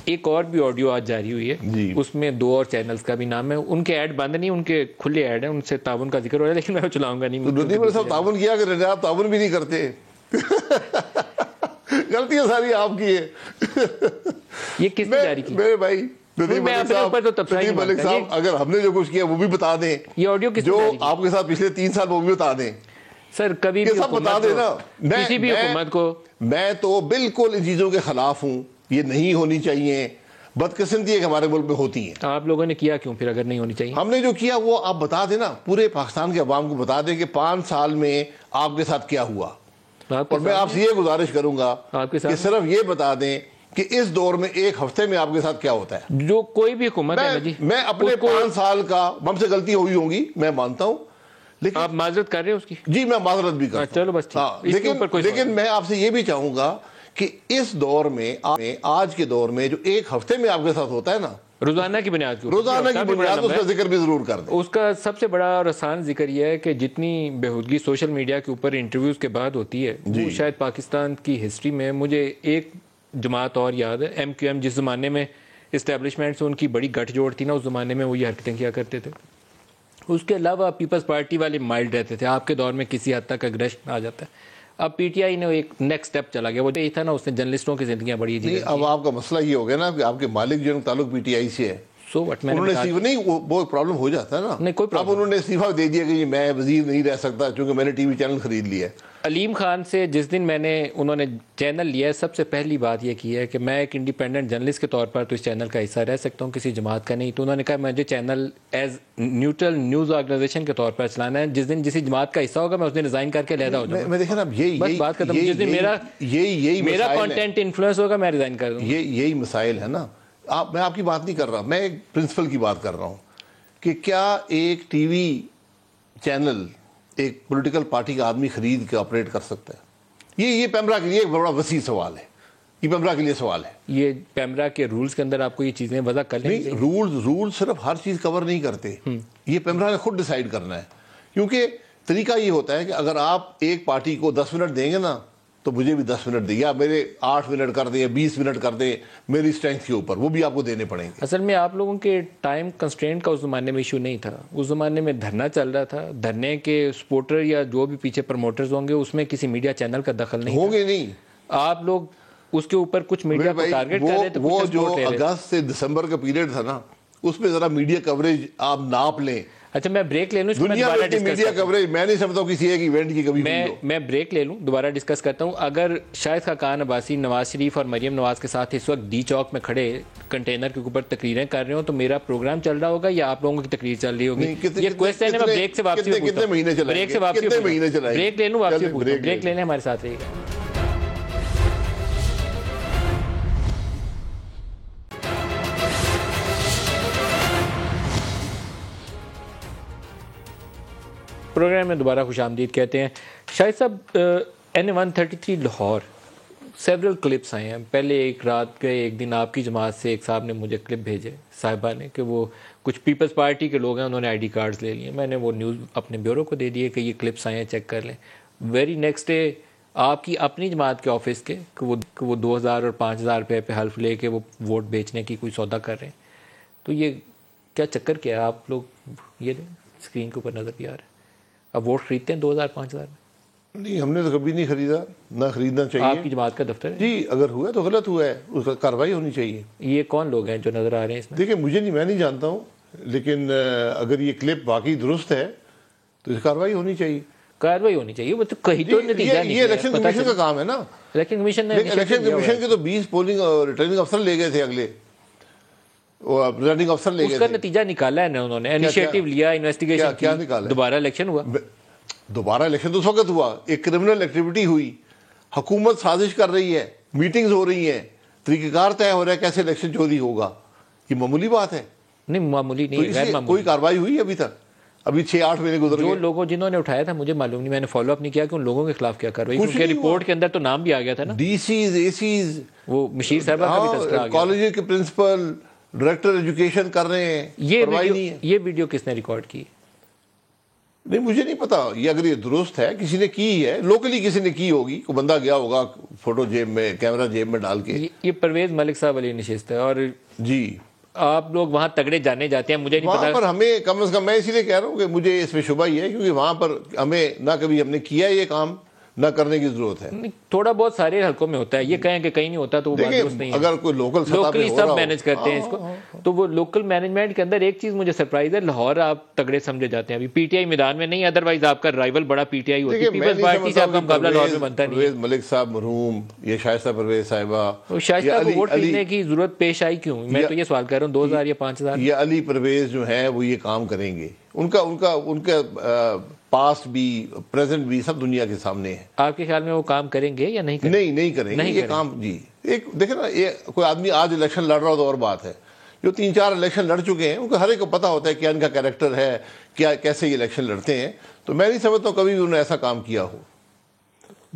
S1: ایک اور بھی آڈیو آج جاری ہوئی ہے, اس میں 2 اور چینلز کا بھی نام ہے. ان کے ایڈ بند نہیں, ان کے کھلے ایڈ ہیں, ان سے تعاون کا ذکر ہو رہا ہے, لیکن میں چلاؤں گا نہیں.
S2: ندیم صاحب تعاون کیا کریں, آپ تعاون بھی نہیں کرتے. غلطیاں ساری آپ کی ہے.
S1: یہ کس نے جاری کی؟
S2: میرے بھائی ندیم ملک صاحب, اگر ہم نے جو کچھ کیا وہ بھی بتا دیں.
S1: یہ آڈیو کس
S2: جو آپ کے ساتھ پچھلے 3 سال وہ بھی بتا دیں.
S1: سر کبھی بھی
S2: سب بتا دیں نا.
S1: کسی بھی حکومت کو,
S2: میں تو بالکل ان چیزوں کے خلاف ہوں, یہ نہیں ہونی چاہیے. بدقسمتی ہے کہ ہمارے ملک میں ہوتی ہیں.
S1: آپ لوگوں نے کیا کیوں پھر اگر نہیں ہونی چاہیے؟
S2: ہم نے جو کیا وہ آپ بتا دیں نا, پورے پاکستان کے عوام کو بتا دیں کہ 5 سال میں آپ کے ساتھ کیا ہوا. اور میں آپ سے یہ گزارش کروں گا کہ صرف یہ بتا دیں کہ اس دور میں 1 ہفتے میں آپ کے ساتھ کیا ہوتا ہے.
S1: جو کوئی بھی حکومت ہے,
S2: میں اپنے 5 سال کا, ہم سے غلطی ہوئی ہوں گی میں مانتا ہوں, لیکن
S1: آپ معذرت کر رہے ہیں اس کی؟
S2: جی میں معذرت بھی کرتا ہوں.
S1: چلو بس,
S2: لیکن میں آپ سے یہ بھی چاہوں گا کہ اس دور میں, آج کے دور میں جو 1 ہفتے میں آپ کے ساتھ ہوتا ہے نا,
S1: روزانہ کی بنیاد
S2: اس کا ذکر بھی ضرور کر دیں.
S1: اس کا سب سے بڑا اور آسان ذکر یہ ہے کہ جتنی بےہودگی سوشل میڈیا کے اوپر انٹرویوز کے بعد ہوتی ہے, وہ شاید پاکستان کی ہسٹری میں, مجھے ایک جماعت اور یاد ہے, MQM, جس زمانے میں اسٹیبلشمنٹ سے ان کی بڑی گٹھ جوڑ تھی نا, اس زمانے میں وہ یہ حرکتیں کیا کرتے تھے. اس کے علاوہ پیپلز پارٹی والے مائلڈ رہتے تھے. آپ کے دور میں کسی حد تک اگریشن آ جاتا ہے. اب پی ٹی آئی نے ایک نیکسٹ سٹیپ چلا گیا، وہ یہی تھا نا، اس نے جرنلسٹوں کی زندگیاں بڑی
S2: نہیں، اب آپ کا مسئلہ یہ ہو گیا نا کہ آپ کے مالک جو تعلق پی ٹی آئی سے ہے،
S1: سو وٹ میں
S2: انہوں نے استعفا نہیں، وہ پرابلم ہو جاتا ہے نا.
S1: نہیں، کوئی
S2: اب انہوں نے استعفا دے دیا کہ میں وزیر نہیں رہ سکتا کیونکہ میں نے ٹی وی چینل خرید لیا ہے.
S1: علیم خان سے جس دن انہوں نے چینل لیا ہے، سب سے پہلی بات یہ کی ہے کہ میں ایک انڈیپینڈنٹ جرنلسٹ کے طور پر تو اس چینل کا حصہ رہ سکتا ہوں، کسی جماعت کا نہیں. تو انہوں نے کہا مجھے channel as neutral news organisation کے طور پر چلانا ہے، جس دن کسی جماعت کا حصہ ہوگا میں اس دن ریزائن کر کے علیحدہ ہو جاؤں گا.
S2: میں دیکھیں نا،
S1: بس بات ختم. جس دن میرا کانٹینٹ انفلوئنس ہوگا میں ریزائن کر دوں.
S2: یہی مسائل ہے نا. میں آپ کی بات نہیں کر رہا، میں ایک پرنسپل کی بات کر رہا ہوں کہ کیا ایک ٹی وی چینل ایک پولیٹیکل پارٹی کا آدمی خرید کے آپریٹ کر سکتا ہے؟ یہ پیمرا کے لیے ایک بڑا وسیع سوال ہے. یہ پیمرا کے لیے سوال ہے. یہ
S1: پیمرا کے رولز کے اندر آپ کو یہ چیزیں وضع کر لیں.
S2: نہیں، رولز صرف ہر چیز کور نہیں کرتے. یہ پیمرا نے خود ڈیسائیڈ کرنا ہے، کیونکہ طریقہ یہ ہوتا ہے کہ اگر آپ ایک پارٹی کو 10 منٹ دیں گے نا تو مجھے بھی 10 منٹ دیں، یا میرے 8 منٹ کر دیں یا 20 منٹ کر دیں میری اسٹرینتھ کے اوپر، وہ بھی آپ کو دینے پڑیں گے.
S1: اصل میں آپ لوگوں کے ٹائم کنسٹرینٹ کا اس زمانے میں ایشو نہیں تھا. اس زمانے میں دھرنا چل رہا تھا، دھرنے کے سپورٹر یا جو بھی پیچھے پروموٹرز ہوں گے اس میں کسی میڈیا چینل کا دخل نہیں
S2: ہوں گے. نہیں،
S1: آپ لوگ اس کے اوپر کچھ میڈیا کو ٹارگٹ کر رہے تھے.
S2: وہ جو اگست سے دسمبر کا پیریڈ تھا نا، اس میں ذرا میڈیا کوریج آپ ناپ لیں.
S1: اچھا میں بریک لے لوں،
S2: دنیا میں میڈیا کوریج میں نہیں سمجھتا کسی ایک ایونٹ کی کبھی
S1: میں بریک لے لوں، دوبارہ ڈسکس کرتا ہوں. اگر شاہد خاقان عباسی، نواز شریف اور مریم نواز کے ساتھ اس وقت ڈی چوک میں کھڑے کنٹینر کے اوپر تقریریں کر رہے ہوں تو میرا پروگرام چل رہا ہوگا یا آپ لوگوں کی تقریر چل رہی ہوگی؟ یہ کویسچن ہے. میں بریک سے واپسی
S2: کتنے مہینے چلائیں گے؟
S1: بریک لے لوں، واپسی بریک لینے ہمارے ساتھ رہے گا. پروگرام میں دوبارہ خوش آمدید کہتے ہیں. شاہد صاحب، NA-133 لاہور سیورل کلپس آئے ہیں. پہلے ایک رات کے ایک دن آپ کی جماعت سے ایک صاحب نے مجھے کلپ بھیجے، صاحبہ نے، کہ وہ کچھ پیپلز پارٹی کے لوگ ہیں، انہوں نے آئی ڈی کارڈز لے لیے. میں نے وہ نیوز اپنے بیورو کو دے دیے کہ یہ کلپس آئے ہیں، چیک کر لیں. ویری نیکسٹ ڈے آپ کی اپنی جماعت کے آفس کے کہ وہ 2000 اور 5000 روپے پہ حلف لے کے وہ ووٹ بیچنے کی کوئی سودا کر رہے ہیں. تو یہ کیا چکر کیا ہے؟ آپ لوگ یہ اسکرین کے اوپر نظر بھی آ رہا ہے. اب ووٹ خریدتے ہیں 2000-5000 میں؟
S2: نہیں، ہم نے تو کبھی نہیں خریدا، نہ خریدنا چاہیے.
S1: آپ کی جماعت کا دفتر ہے؟
S2: جی، اگر ہوا تو غلط ہوا ہے، اس کا کارروائی ہونی چاہیے.
S1: یہ کون لوگ ہیں جو نظر آ رہے ہیں اس میں؟
S2: دیکھیں میں نہیں جانتا ہوں، لیکن اگر یہ کلپ واقعی درست ہے تو اس کارروائی ہونی چاہیے.
S1: کارروائی ہونی چاہیے. وہ تو کہیں تو نتیجہ نہیں.
S2: یہ الیکشن کمیشن کا کام ہے نا.
S1: الیکشن کمیشن
S2: کے تو 20 پولنگ اور ریٹرننگ افسر لے گئے تھے، اگلے ریٹرننگ افسر لے گئے.
S1: اس کا نتیجہ نکالا ہے نا انہوں نے، انیشیٹو لیا، انویسٹیگیشن.
S2: کیا نکالا؟
S1: دوبارہ الیکشن ہوا.
S2: دوبارہ الیکشن تو اس وقت ہوا، ایک کرمنل ایکٹیویٹی ہوئی، حکومت سازش کر رہی ہے، میٹنگز ہو رہی ہیں، طریقہ کار طے ہو رہا ہے کیسے الیکشن چوری ہوگا. یہ معمولی بات ہے؟
S1: نہیں، معمولی نہیں، غیر معمولی.
S2: کوئی کارروائی ہوئی ابھی تک؟ ابھی 6-8 مہینے گزر گئے.
S1: جو لوگوں جنہوں نے اٹھایا تھا مجھے معلوم نہیں، میں نے فالو اپ نہیں کیا کہ ان لوگوں کے خلاف کیا کارروائی، کیونکہ رپورٹ کے اندر تو نام بھی آ گیا تھا نا،
S2: ڈی سیز، اے سیز،
S1: وہ مشیر صاحبہ کا بھی تذکرہ آ گیا.
S2: کالج کے پرنسپل، ڈائریکٹر ایجوکیشن کر رہے ہیں.
S1: یہ ویڈیو کس نے ریکارڈ کی؟
S2: نہیں، مجھے نہیں پتا. یہ اگر یہ درست ہے، کسی نے کی ہے، لوکلی کسی نے کی ہوگی، کوئی بندہ گیا ہوگا فوٹو جیب میں، کیمرہ جیب میں ڈال کے.
S1: یہ پرویز ملک صاحب علی نشست ہے. اور
S2: جی،
S1: آپ لوگ وہاں تگڑے جانے جاتے ہیں، مجھے نہیں پتا.
S2: وہاں پر ہمیں کم از کم، میں اسی لیے کہہ رہا ہوں کہ مجھے اس میں شبہ ہی ہے، کیونکہ وہاں پر ہمیں نہ کبھی ہم نے کیا یہ کام، نہ کرنے کی ضرورت ہے.
S1: تھوڑا بہت سارے حلقوں میں ہوتا ہے. یہ کہیں کہ کہیں نہیں ہوتا تو وہ بات درست نہیں ہے.
S2: اگر کوئی لوکل سطح پہ
S1: سب مینج کرتے ہیں اس کو. تو وہ لوکل مینجمنٹ کے اندر ایک چیز مجھے سرپرائز ہے، لاہور آپ تگڑے سمجھے جاتے ہیں. ابھی پی ٹی آئی میدان میں نہیں، ادروائز آپ کا رائیول بڑا پی ٹی آئی ہوتی ہے. پیپلز پارٹی سے آپ کا مقابلہ لاہور میں بنتا نہیں.
S2: پرویز ملک صاحب مرحوم، یہ شائستہ پرویز صاحبہ،
S1: شائستہ کو ووٹ خریدنے کی ضرورت پیش آئی کیوں؟ میں تو یہ سوال کر رہا ہوں. 2000 یا 5000؟
S2: یہ علی پرویز جو ہیں وہ یہ کام کریں گے. ان کا پاسٹ بھی، پریزنٹ بھی، سب دنیا کے سامنے ہے.
S1: آپ کے خیال میں وہ کام کریں گے یا نہیں کریں گے؟
S2: نہیں کریں گے یہ کام. جی، ایک دیکھیں نا، یہ کوئی آدمی آج الیکشن لڑ رہا ہو تو اور بات ہے. جو 3-4 الیکشن لڑ چکے ہیں ان کو ہر ایک کو پتا ہوتا ہے کیا ان کا کیریکٹر ہے، کیا کیسے یہ الیکشن لڑتے ہیں. تو میں نہیں سمجھتا ہوں کبھی بھی انہوں نے ایسا کام کیا ہو.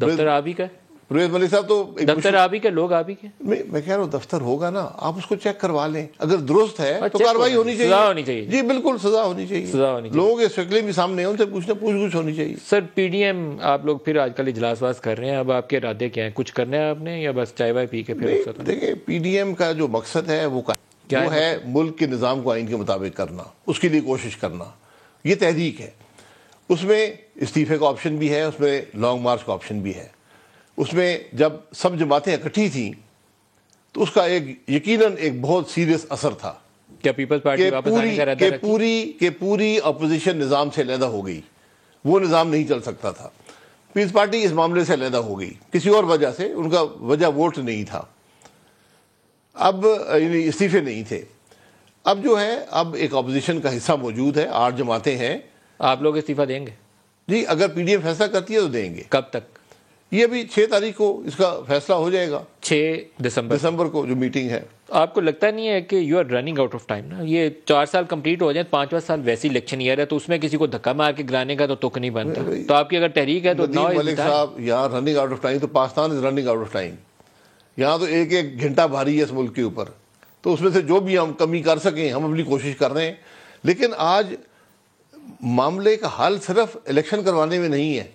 S1: دفتر آپ ہی کا
S2: پرویز ملک صاحب تو
S1: دفتر آپ ہی کے، لوگ آپ ہی کے.
S2: میں کہہ رہا ہوں دفتر ہوگا نا، آپ اس کو چیک کروا لیں. اگر درست ہے تو کارروائی ہونی چاہیے،
S1: سزا ہونی چاہیے.
S2: جی بالکل، سزا ہونی چاہیے. لوگوں کے شکلیں بھی سامنے ہیں، ان سے پوچھ گچھ ہونی چاہیے.
S1: سر پی ڈی ایم آپ لوگ پھر آج کل اجلاس واس کر رہے ہیں، اب آپ کے ارادے کیا ہیں؟ کچھ کرنا ہے آپ نے یا بس چائے وائے پی کے پھر؟
S2: دیکھیں، پی ڈی ایم کا جو مقصد ہے وہ ہے ملک کے نظام کو آئین کے مطابق کرنا، اس کے لیے کوشش کرنا. یہ تحریک ہے. اس میں استعفے کا آپشن بھی ہے, اس میں لانگ مارچ کا آپشن بھی ہے. اس میں جب سب جماعتیں اکٹھی تھیں تو اس کا ایک یقیناً ایک بہت سیریس اثر تھا
S1: کیا پیپلز پارٹی واپس آنے کا ارادہ رکھی؟
S2: کہ پوری اپوزیشن نظام سے علیحدہ ہو گئی. وہ نظام نہیں چل سکتا تھا. پیپلز پارٹی اس معاملے سے علیحدہ ہو گئی کسی اور وجہ سے, ان کا وجہ ووٹ نہیں تھا, اب یعنی استعفے نہیں تھے. اب جو ہے اب ایک اپوزیشن کا حصہ موجود ہے, 8 جماعتیں ہیں.
S1: آپ لوگ استعفیٰ دیں گے؟
S2: جی اگر پی ڈی ایم فیصلہ کرتی ہے تو دیں گے.
S1: کب تک؟
S2: یہ ابھی 6 تاریخ کو اس کا فیصلہ ہو جائے گا,
S1: 6 دسمبر
S2: کو جو میٹنگ ہے.
S1: آپ کو لگتا نہیں ہے کہ you are running out of time نا؟ یہ 4 سال کمپلیٹ ہو جائیں, 5واں سال ویسی الیکشن ایئر ہے, تو اس میں کسی کو دھکا مار کے گرانے کا تو تک نہیں بنتا. تو آپ کی اگر تحریک ہے تو
S2: ندیم ملک صاحب, یہاں رننگ آؤٹ آف ٹائم تو Pakistan is running out of time. یہاں تو ایک ایک گھنٹہ بھاری ہے اس ملک کے اوپر, تو اس میں سے جو بھی ہم کمی کر سکیں ہم اپنی کوشش کر رہے ہیں. لیکن آج معاملے کا حل صرف الیکشن کروانے میں نہیں ہے,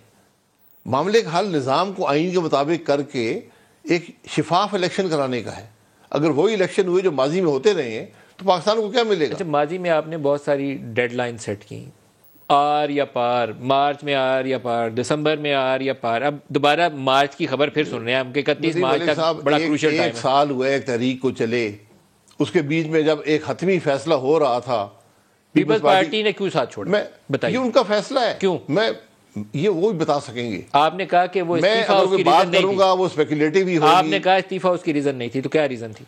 S2: معاملے کا حل نظام کو آئین کے مطابق کر کے ایک شفاف الیکشن کرانے کا ہے. اگر وہی الیکشن ہوئے جو ماضی میں ہوتے رہے ہیں تو پاکستان کو کیا ملے گا؟
S1: اچھا, ماضی میں آپ نے بہت ساری ڈیڈ لائن سیٹ کی, آر یا پار, مارچ میں آر یا پار, دسمبر میں آر یا پار. اب دوبارہ مارچ کی خبر پھر سن رہے ہیں ہم کہ 31 مارچ تک بڑا کروشل ٹائم ہے.
S2: 1 سال ہوا ایک تحریک کو چلے, اس کے بیچ میں جب ایک حتمی فیصلہ ہو رہا تھا,
S1: پیپلز پارٹی نے کیوں ساتھ چھوڑا؟ بتائیے.
S2: یہ ان کا فیصلہ ہے.
S1: کیوں؟
S2: یہ وہ بھی بتا سکیں گے.
S1: آپ نے کہا کہ وہ استعفیٰ اس کی
S2: بات
S1: ریزن نہیں
S2: کروں گا وہ اسپیکولیٹو ہی ہوگی.
S1: آپ نے کہا استعفیٰ اس کی ریزن نہیں تھی, تو کیا ریزن تھی؟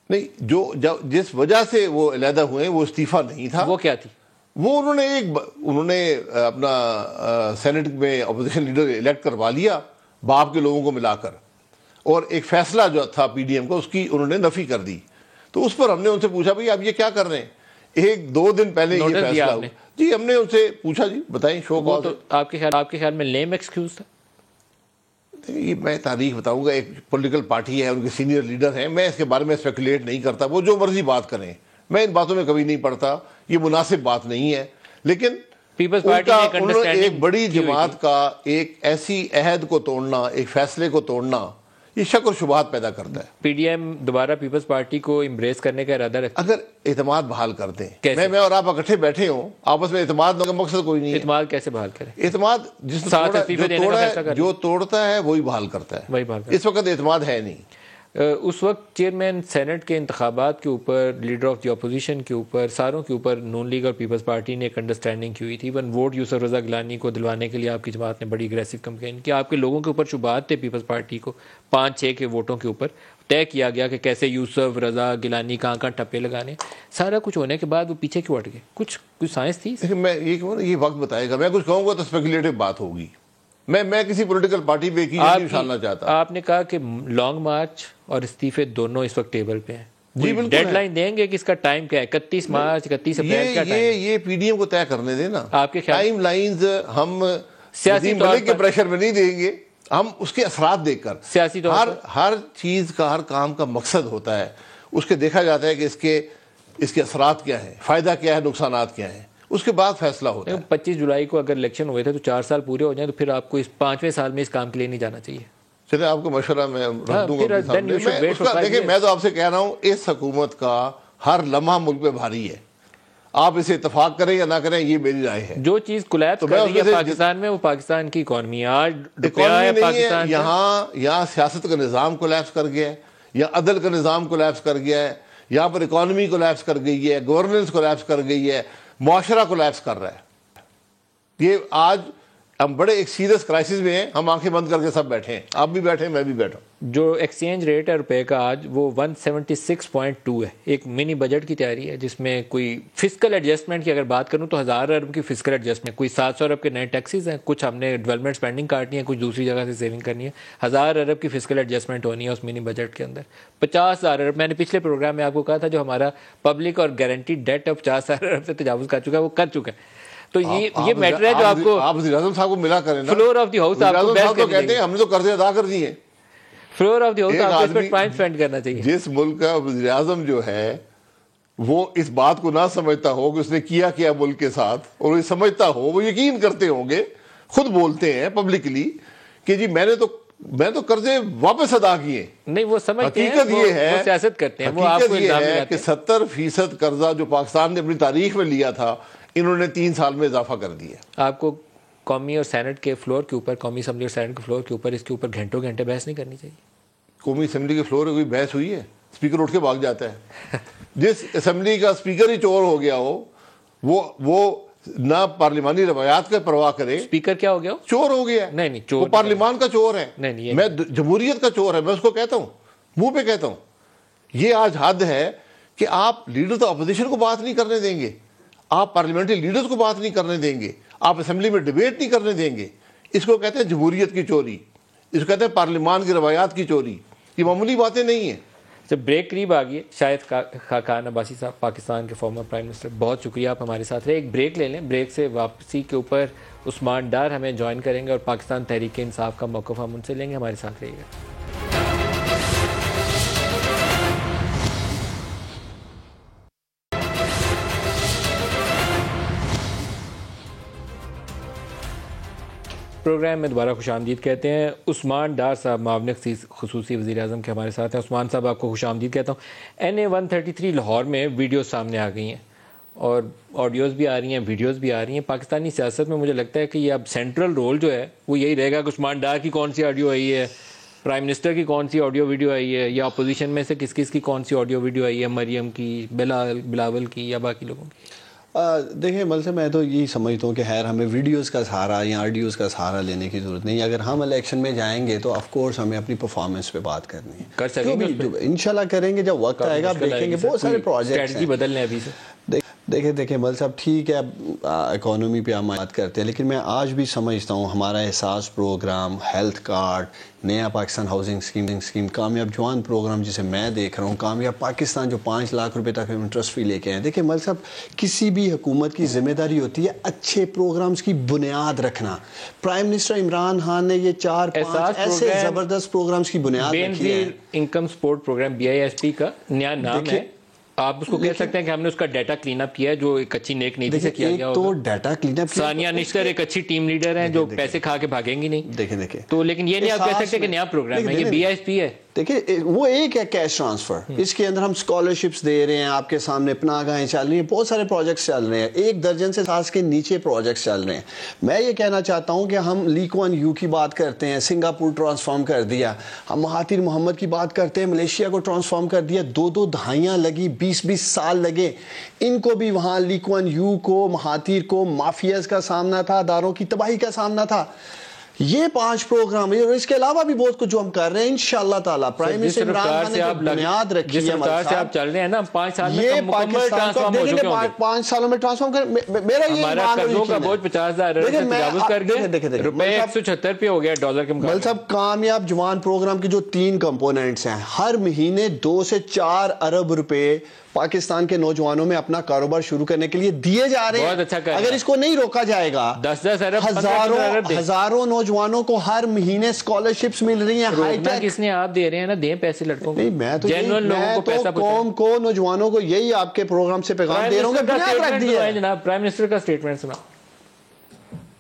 S2: نہیں, جس وجہ سے وہ علیحدہ ہوئے وہ استعفیٰ نہیں تھا.
S1: وہ کیا تھی؟
S2: وہ انہوں نے اپنا سینٹ میں اپوزیشن لیڈر الیکٹ کروا لیا باپ کے لوگوں کو ملا کر, اور ایک فیصلہ جو تھا پی ڈی ایم کا اس کی انہوں نے نفی کر دی. تو اس پر ہم نے ان سے پوچھا بھائی آپ یہ کیا کر رہے ہیں؟ 1-2 دن پہلے یہ فیصلہ ہوا. جی ہم نے ان سے پوچھا, جی بتائیں شو کو.
S1: تو آپ کے خیال میں لیم ایکسکیوز تھا؟
S2: یہ میں تاریخ بتاؤں گا, ایک پولیٹیکل پارٹی ہے, ان کے سینئر لیڈر ہیں, میں اس کے بارے میں اسپیکولیٹ نہیں کرتا. وہ جو مرضی بات کریں, میں ان باتوں میں کبھی نہیں پڑتا, یہ مناسب بات نہیں ہے. لیکن
S1: پیپلز پارٹی
S2: نے ایک بڑی جماعت کا ایک ایسی عہد کو توڑنا, ایک فیصلے کو توڑنا, یہ شک اور شبہات پیدا کرتا ہے.
S1: پی ڈی ایم دوبارہ پیپلز پارٹی کو امبریس کرنے کا ارادہ رکھتا ہے؟
S2: اگر اعتماد بحال کرتے ہیں, میں اور آپ اکٹھے بیٹھے ہوں, آپس میں اعتماد کا مقصد کوئی نہیں ہے.
S1: اعتماد کیسے بحال کریں؟
S2: اعتماد جو توڑتا ہے وہی بحال کرتا ہے. اس وقت اعتماد ہے نہیں.
S1: اس وقت چیئرمین سینٹ کے انتخابات کے اوپر, لیڈر آف دی اپوزیشن کے اوپر, ساروں کے اوپر نون لیگ اور پیپلز پارٹی نے ایک انڈرسٹینڈنگ کی ہوئی تھی. ایون ووٹ یوسف رضا گیلانی کو دلوانے کے لیے آپ کی جماعت نے بڑی اگریسو کمپین کی. آپ کے لوگوں کے اوپر شبہات تھے پیپلز پارٹی کو 5-6 کے ووٹوں کے اوپر. طے کیا گیا کہ کیسے یوسف رضا گیلانی کہاں ٹپے لگانے. سارا کچھ ہونے کے بعد وہ پیچھے کیوں ہٹ گئے؟ کچھ سائنس تھی؟
S2: میں یہ وقت بتائے گا. میں کچھ کہوں گا تو اسپیکولیٹو بات ہوگی. میں کسی پولیٹیکل پارٹی پہ نہیں اچھالنا چاہتا.
S1: آپ نے کہا کہ لانگ مارچ اور استعفے دونوں اس وقت ٹیبل پہ ہیں.
S2: جی بالکل.
S1: ڈیڈ لائن دیں گے کہ اس کا ٹائم کیا ہے؟ 31 مارچ 31 اپریل کا ٹائم؟
S2: یہ پی ڈی ایم کو طے کرنے دیں نا.
S1: آپ کے خیال
S2: ٹائم لائنز ہم
S1: سیاسی طور
S2: کے پریشر میں نہیں دیں گے, ہم اس کے اثرات دیکھ کر.
S1: سیاسی طور
S2: ہر چیز کا, ہر کام کا مقصد ہوتا ہے, اس کے دیکھا جاتا ہے کہ اس کے اثرات کیا ہیں, فائدہ کیا ہے, نقصانات کیا ہیں, اس کے بعد فیصلہ ہوتا ہے.
S1: 25 جولائی کو اگر الیکشن ہوئے تھے تو 4 سال پورے ہو جائیں, تو پھر آپ کو اس 5ویں سال میں اس کام کے لیے نہیں جانا چاہیے.
S2: چلے آپ کو مشورہ میں رکھ دوں گا. دیکھیں میں تو آپ سے کہہ رہا ہوں, اس حکومت کا ہر لمحہ ملک پہ بھاری ہے. آپ اسے اتفاق کریں یا نہ کریں, یہ میری رائے ہے.
S1: جو چیز کولیپس کر رہی ہے پاکستان میں, وہ پاکستان کی اکانومی ہے. آج پاکستان
S2: یہاں سیاست کا نظام کولیپس کر گیا ہے, یا عدل کا نظام کولیپس کر گیا ہے, یہاں پر اکانومی کولیپس کر گئی ہے, گورننس کولیپس کر گئی ہے, معاشرہ کولیپس کر رہا ہے. یہ آج ہم بڑے ایک سیریس کرائسس میں ہیں, ہم آنکھیں بند کر کے سب بیٹھے ہیں, آپ بھی بیٹھے ہیں, میں بھی بیٹھا ہوں.
S1: جو ایکسچینج ریٹ ہے روپے کا آج وہ 176.2 ہے. ایک منی بجٹ کی تیاری ہے جس میں کوئی فسکل ایڈجسٹمنٹ کی اگر بات کروں تو 1000 ارب کی فسکل ایڈجسٹمنٹ, کوئی 700 ارب کے نئے ٹیکسز ہیں, کچھ ہم نے ڈیولپمنٹ سپینڈنگ کاٹنی ہے, کچھ دوسری جگہ سے سیونگ کرنی ہے. 1000 ارب کی فسکل ایڈجسٹمنٹ ہونی ہے اس منی بجٹ کے اندر. 50,000 ارب, میں نے پچھلے پروگرام میں آپ کو کہا تھا, جو ہمارا پبلک اور گارنٹی ڈیٹ اب 50,000 ارب سے تجاوز کر چکا ہے, وہ کر چکا ہے. تو یہ میٹر ہے جو آپ کو
S2: وزیر اعظم صاحب کو ملا کریں نا.
S1: فلور آف دی ہاؤس آپ کو بیس
S2: تو کہتے ہیں ہم نے تو قرضے ادا کر دیے.
S1: فلور آف دی ہاؤس آپ کو اس پر ٹائم سپینڈ کرنا چاہیے.
S2: جس ملک کا وزیر اعظم جو ہے وہ اس بات کو نہ سمجھتا ہو کہ اس نے کیا ملک کے ساتھ, اور یہ سمجھتا ہو, وہ یقین کرتے ہوں گے, خود بولتے ہیں پبلکلی کہ جی میں تو قرضے واپس ادا کیے.
S1: نہیں, وہ سمجھتے ہیں,
S2: حقیقت یہ ہے,
S1: وہ سیاست کرتے ہیں, وہ آپ کو الزام لگاتے
S2: ہیں کہ 70% قرضہ جو پاکستان نے اپنی تاریخ میں لیا تھا, انہوں نے 3 سال میں اضافہ کر دیا.
S1: آپ کو قومی اور سینٹ کے فلور کے اوپر, قومی اسمبلی اور سینٹ کے فلور کے اوپر اس کے اوپر گھنٹوں گھنٹے بحث نہیں کرنی چاہیے.
S2: قومی اسمبلی کے فلور پہ کوئی بحث ہوئی ہے؟ اسپیکر اٹھ کے بھاگ جاتا ہے. جس اسمبلی کا اسپیکر ہی چور ہو گیا ہو, وہ نہ پارلیمانی روایات کا پرواہ کرے.
S1: اسپیکر کیا ہو گیا؟
S2: چور ہو گیا.
S1: نہیں
S2: وہ
S1: چور
S2: پارلیمان کا چور ہے.
S1: نہیں
S2: میں جمہوریت کا چور ہے, میں اس کو کہتا ہوں, منہ پہ کہتا ہوں. یہ آج حد ہے کہ آپ لیڈر تو اپوزیشن کو بات نہیں کرنے دیں گے, آپ پارلیمنٹری لیڈرز کو بات نہیں کرنے دیں گے, آپ اسمبلی میں ڈیبیٹ نہیں کرنے دیں گے. اس کو کہتے ہیں جمہوریت کی چوری, اس کو کہتے ہیں پارلیمان کی روایات کی چوری. یہ معمولی باتیں نہیں ہیں.
S1: جب بریک قریب آ گئی ہے, شاہد خاقان عباسی صاحب پاکستان کے فارمر پرائم منسٹر, بہت شکریہ آپ ہمارے ساتھ رہے. ایک بریک لے لیں, بریک سے واپسی کے اوپر عثمان ڈار ہمیں جوائن کریں گے اور پاکستان تحریک انصاف کا موقف ہم ان سے لیں گے. ہمارے ساتھ رہیے گا. پروگرام میں دوبارہ خوش آمدید کہتے ہیں. عثمان ڈار صاحب معاون خصوصی وزیر اعظم کے ہمارے ساتھ ہیں. عثمان صاحب آپ کو خوش آمدید کہتا ہوں. NA 133 لاہور میں ویڈیوز سامنے آ گئی ہیں اور آڈیوز بھی آ رہی ہیں, ویڈیوز بھی آ رہی ہیں. پاکستانی سیاست میں مجھے لگتا ہے کہ یہ اب سینٹرل رول جو ہے وہ یہی رہے گا کہ عثمان ڈار کی کون سی آڈیو آئی ہے, پرائم منسٹر کی کون سی آڈیو ویڈیو آئی ہے, یا اپوزیشن میں سے کس کس کی کون سی آڈیو ویڈیو آئی ہے, مریم کی, بلاول کی, یا باقی لوگوں کی.
S4: دیکھیں مل سے میں تو یہی سمجھتا ہوں کہ خیر ہمیں ویڈیوز کا سہارا یا آڈیوز کا سہارا لینے کی ضرورت نہیں. اگر ہم الیکشن میں جائیں گے تو آف کورس ہمیں اپنی پرفارمنس پہ بات کرنی ہے.
S1: کر سکیں گے
S4: انشاءاللہ کریں گے, جب وقت آئے گا آپ دیکھیں گے بہت سارے پروجیکٹس ہیں.
S1: بدل لیں ابھی سے.
S4: دیکھیں مل صاحب ٹھیک ہے اکانومی پہ ہم بات کرتے ہیں, لیکن میں آج بھی سمجھتا ہوں ہمارا احساس پروگرام, ہیلتھ کارڈ, نیا پاکستان ہاؤسنگ اسکیم, کامیاب جوان پروگرام جسے میں دیکھ رہا ہوں, کامیاب پاکستان جو 5 لاکھ روپے تک انٹرسٹ فی لے کے ہیں. دیکھیں مل صاحب کسی بھی حکومت کی ذمہ داری ہوتی ہے اچھے پروگرامز کی بنیاد رکھنا. پرائم منسٹر عمران خان نے یہ 4-5 ایسے زبردست پروگرامز کی بنیاد رکھی ہے.
S1: انکم سپورٹ پروگرام BISP کا نیا نام ہے. آپ اس کو کہہ سکتے ہیں کہ ہم نے اس کا ڈیٹا کلین اپ کیا ہے, جو ایک اچھی نیک نیتی سے کیا گیا ہوگا.
S4: تو ڈیٹا کلین اپ,
S1: ثانیہ نشتر ایک اچھی ٹیم لیڈر ہیں جو پیسے کھا کے بھاگیں گی نہیں.
S4: دیکھیں
S1: تو لیکن یہ نہیں آپ کہہ سکتے کہ نیا پروگرام ہے, یہ BISP ہے.
S4: دیکھیں وہ ایک ہے کیش ٹرانسفر, اس کے اندر ہم اسکالرشپس دے رہے ہیں, آپ کے سامنے پناہ گاہیں چل رہی ہیں, بہت سارے پروجیکٹس چل رہے ہیں, 1 درجن سے ساس کے نیچے پروجیکٹس چل رہے ہیں. میں یہ کہنا چاہتا ہوں کہ ہم LEAK-1U کی بات کرتے ہیں, سنگاپور ٹرانسفارم کر دیا, ہم مہاتیر محمد کی بات کرتے ہیں, ملیشیا کو ٹرانسفارم کر دیا. 2 دہائیاں لگی, 20 سال لگے ان کو بھی. وہاں LEAK-1U کو, مہاتیر کو مافیاز کا سامنا تھا, اداروں کی تباہی کا سامنا تھا. یہ 5 پروگرام اور اس کے علاوہ بھی بہت کچھ جو ہم کر رہے ہیں انشاءاللہ تعالیٰ. پرائم منسٹر عمران خان نے بنیاد رکھی ہے.
S1: جس رفتار سے آپ چل رہے ہیں نا, 5 سال میں
S4: یہ
S1: مکمل ٹرانسفارم ہو چکے ہوں گے.
S4: 5 سالوں میں ٹرانسفارم کر. میرا یہ
S1: ہمارا قرضوں کا بوجھ 50,000 ارب سے تجاوز کر گئے, روپے 176 پہ ہو گیا ڈالر کے مقابلے.
S4: مل صاحب کامیاب جوان پروگرام کے جو 3 کمپوننٹس ہیں, ہر مہینے 2 سے 4 ارب روپے پاکستان کے نوجوانوں میں اپنا کاروبار شروع کرنے کے لیے دیے جا رہے ہیں. اگر اس کو نہیں روکا جائے گا
S1: 10 ارب
S4: ہزاروں نوجوانوں کو ہر مہینے اسکالرشپس مل رہی ہیں.
S1: روکنا کس نے, آپ دے رہے ہیں نا, دیں پیسے لڑکوں کو.
S4: میں تو قوم کو, نوجوانوں کو یہی آپ کے پروگرام سے پیغام دے رہا ہوں کہ بنیاد رکھ دیا.
S1: جناب پرائم منسٹر کا سٹیٹمنٹ سنا.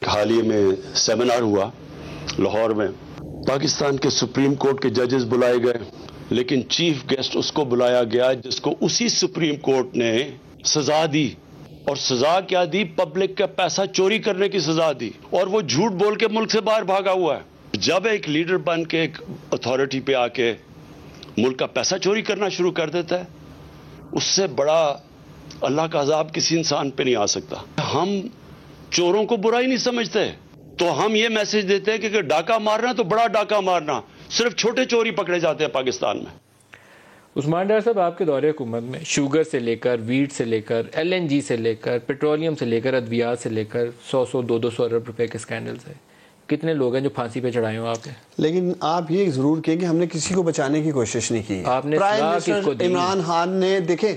S5: حال ہی میں سیمینار ہوا لاہور میں, پاکستان کے سپریم کورٹ کے ججز بلائے گئے, لیکن چیف گیسٹ اس کو بلایا گیا جس کو اسی سپریم کورٹ نے سزا دی. اور سزا کیا دی؟ پبلک کا پیسہ چوری کرنے کی سزا دی, اور وہ جھوٹ بول کے ملک سے باہر بھاگا ہوا ہے. جب ایک لیڈر بن کے ایک اتھارٹی پہ آ کے ملک کا پیسہ چوری کرنا شروع کر دیتا ہے, اس سے بڑا اللہ کا عذاب کسی انسان پہ نہیں آ سکتا. ہم چوروں کو برا ہی نہیں سمجھتے, تو ہم یہ میسج دیتے ہیں کہ ڈاکہ مارنا تو بڑا ڈاکہ مارنا, صرف چھوٹے چوری پکڑے جاتے ہیں پاکستان میں.
S1: عثمان ڈار صاحب آپ کے دور حکومت میں شوگر سے لے کر, ویٹ سے لے کر, LNG سے لے کر, پیٹرولیم سے لے کر, ادویات سے لے کر 100-200 ارب روپے کے اسکینڈلز ہیں. کتنے لوگ ہیں جو پھانسی پہ چڑھائے ہوں آپ نے؟
S4: لیکن آپ یہ ضرور کہیں کہ ہم نے کسی کو بچانے کی کوشش نہیں کی.
S1: آپ نے
S4: پرائم منسٹر عمران خان نے, دیکھیں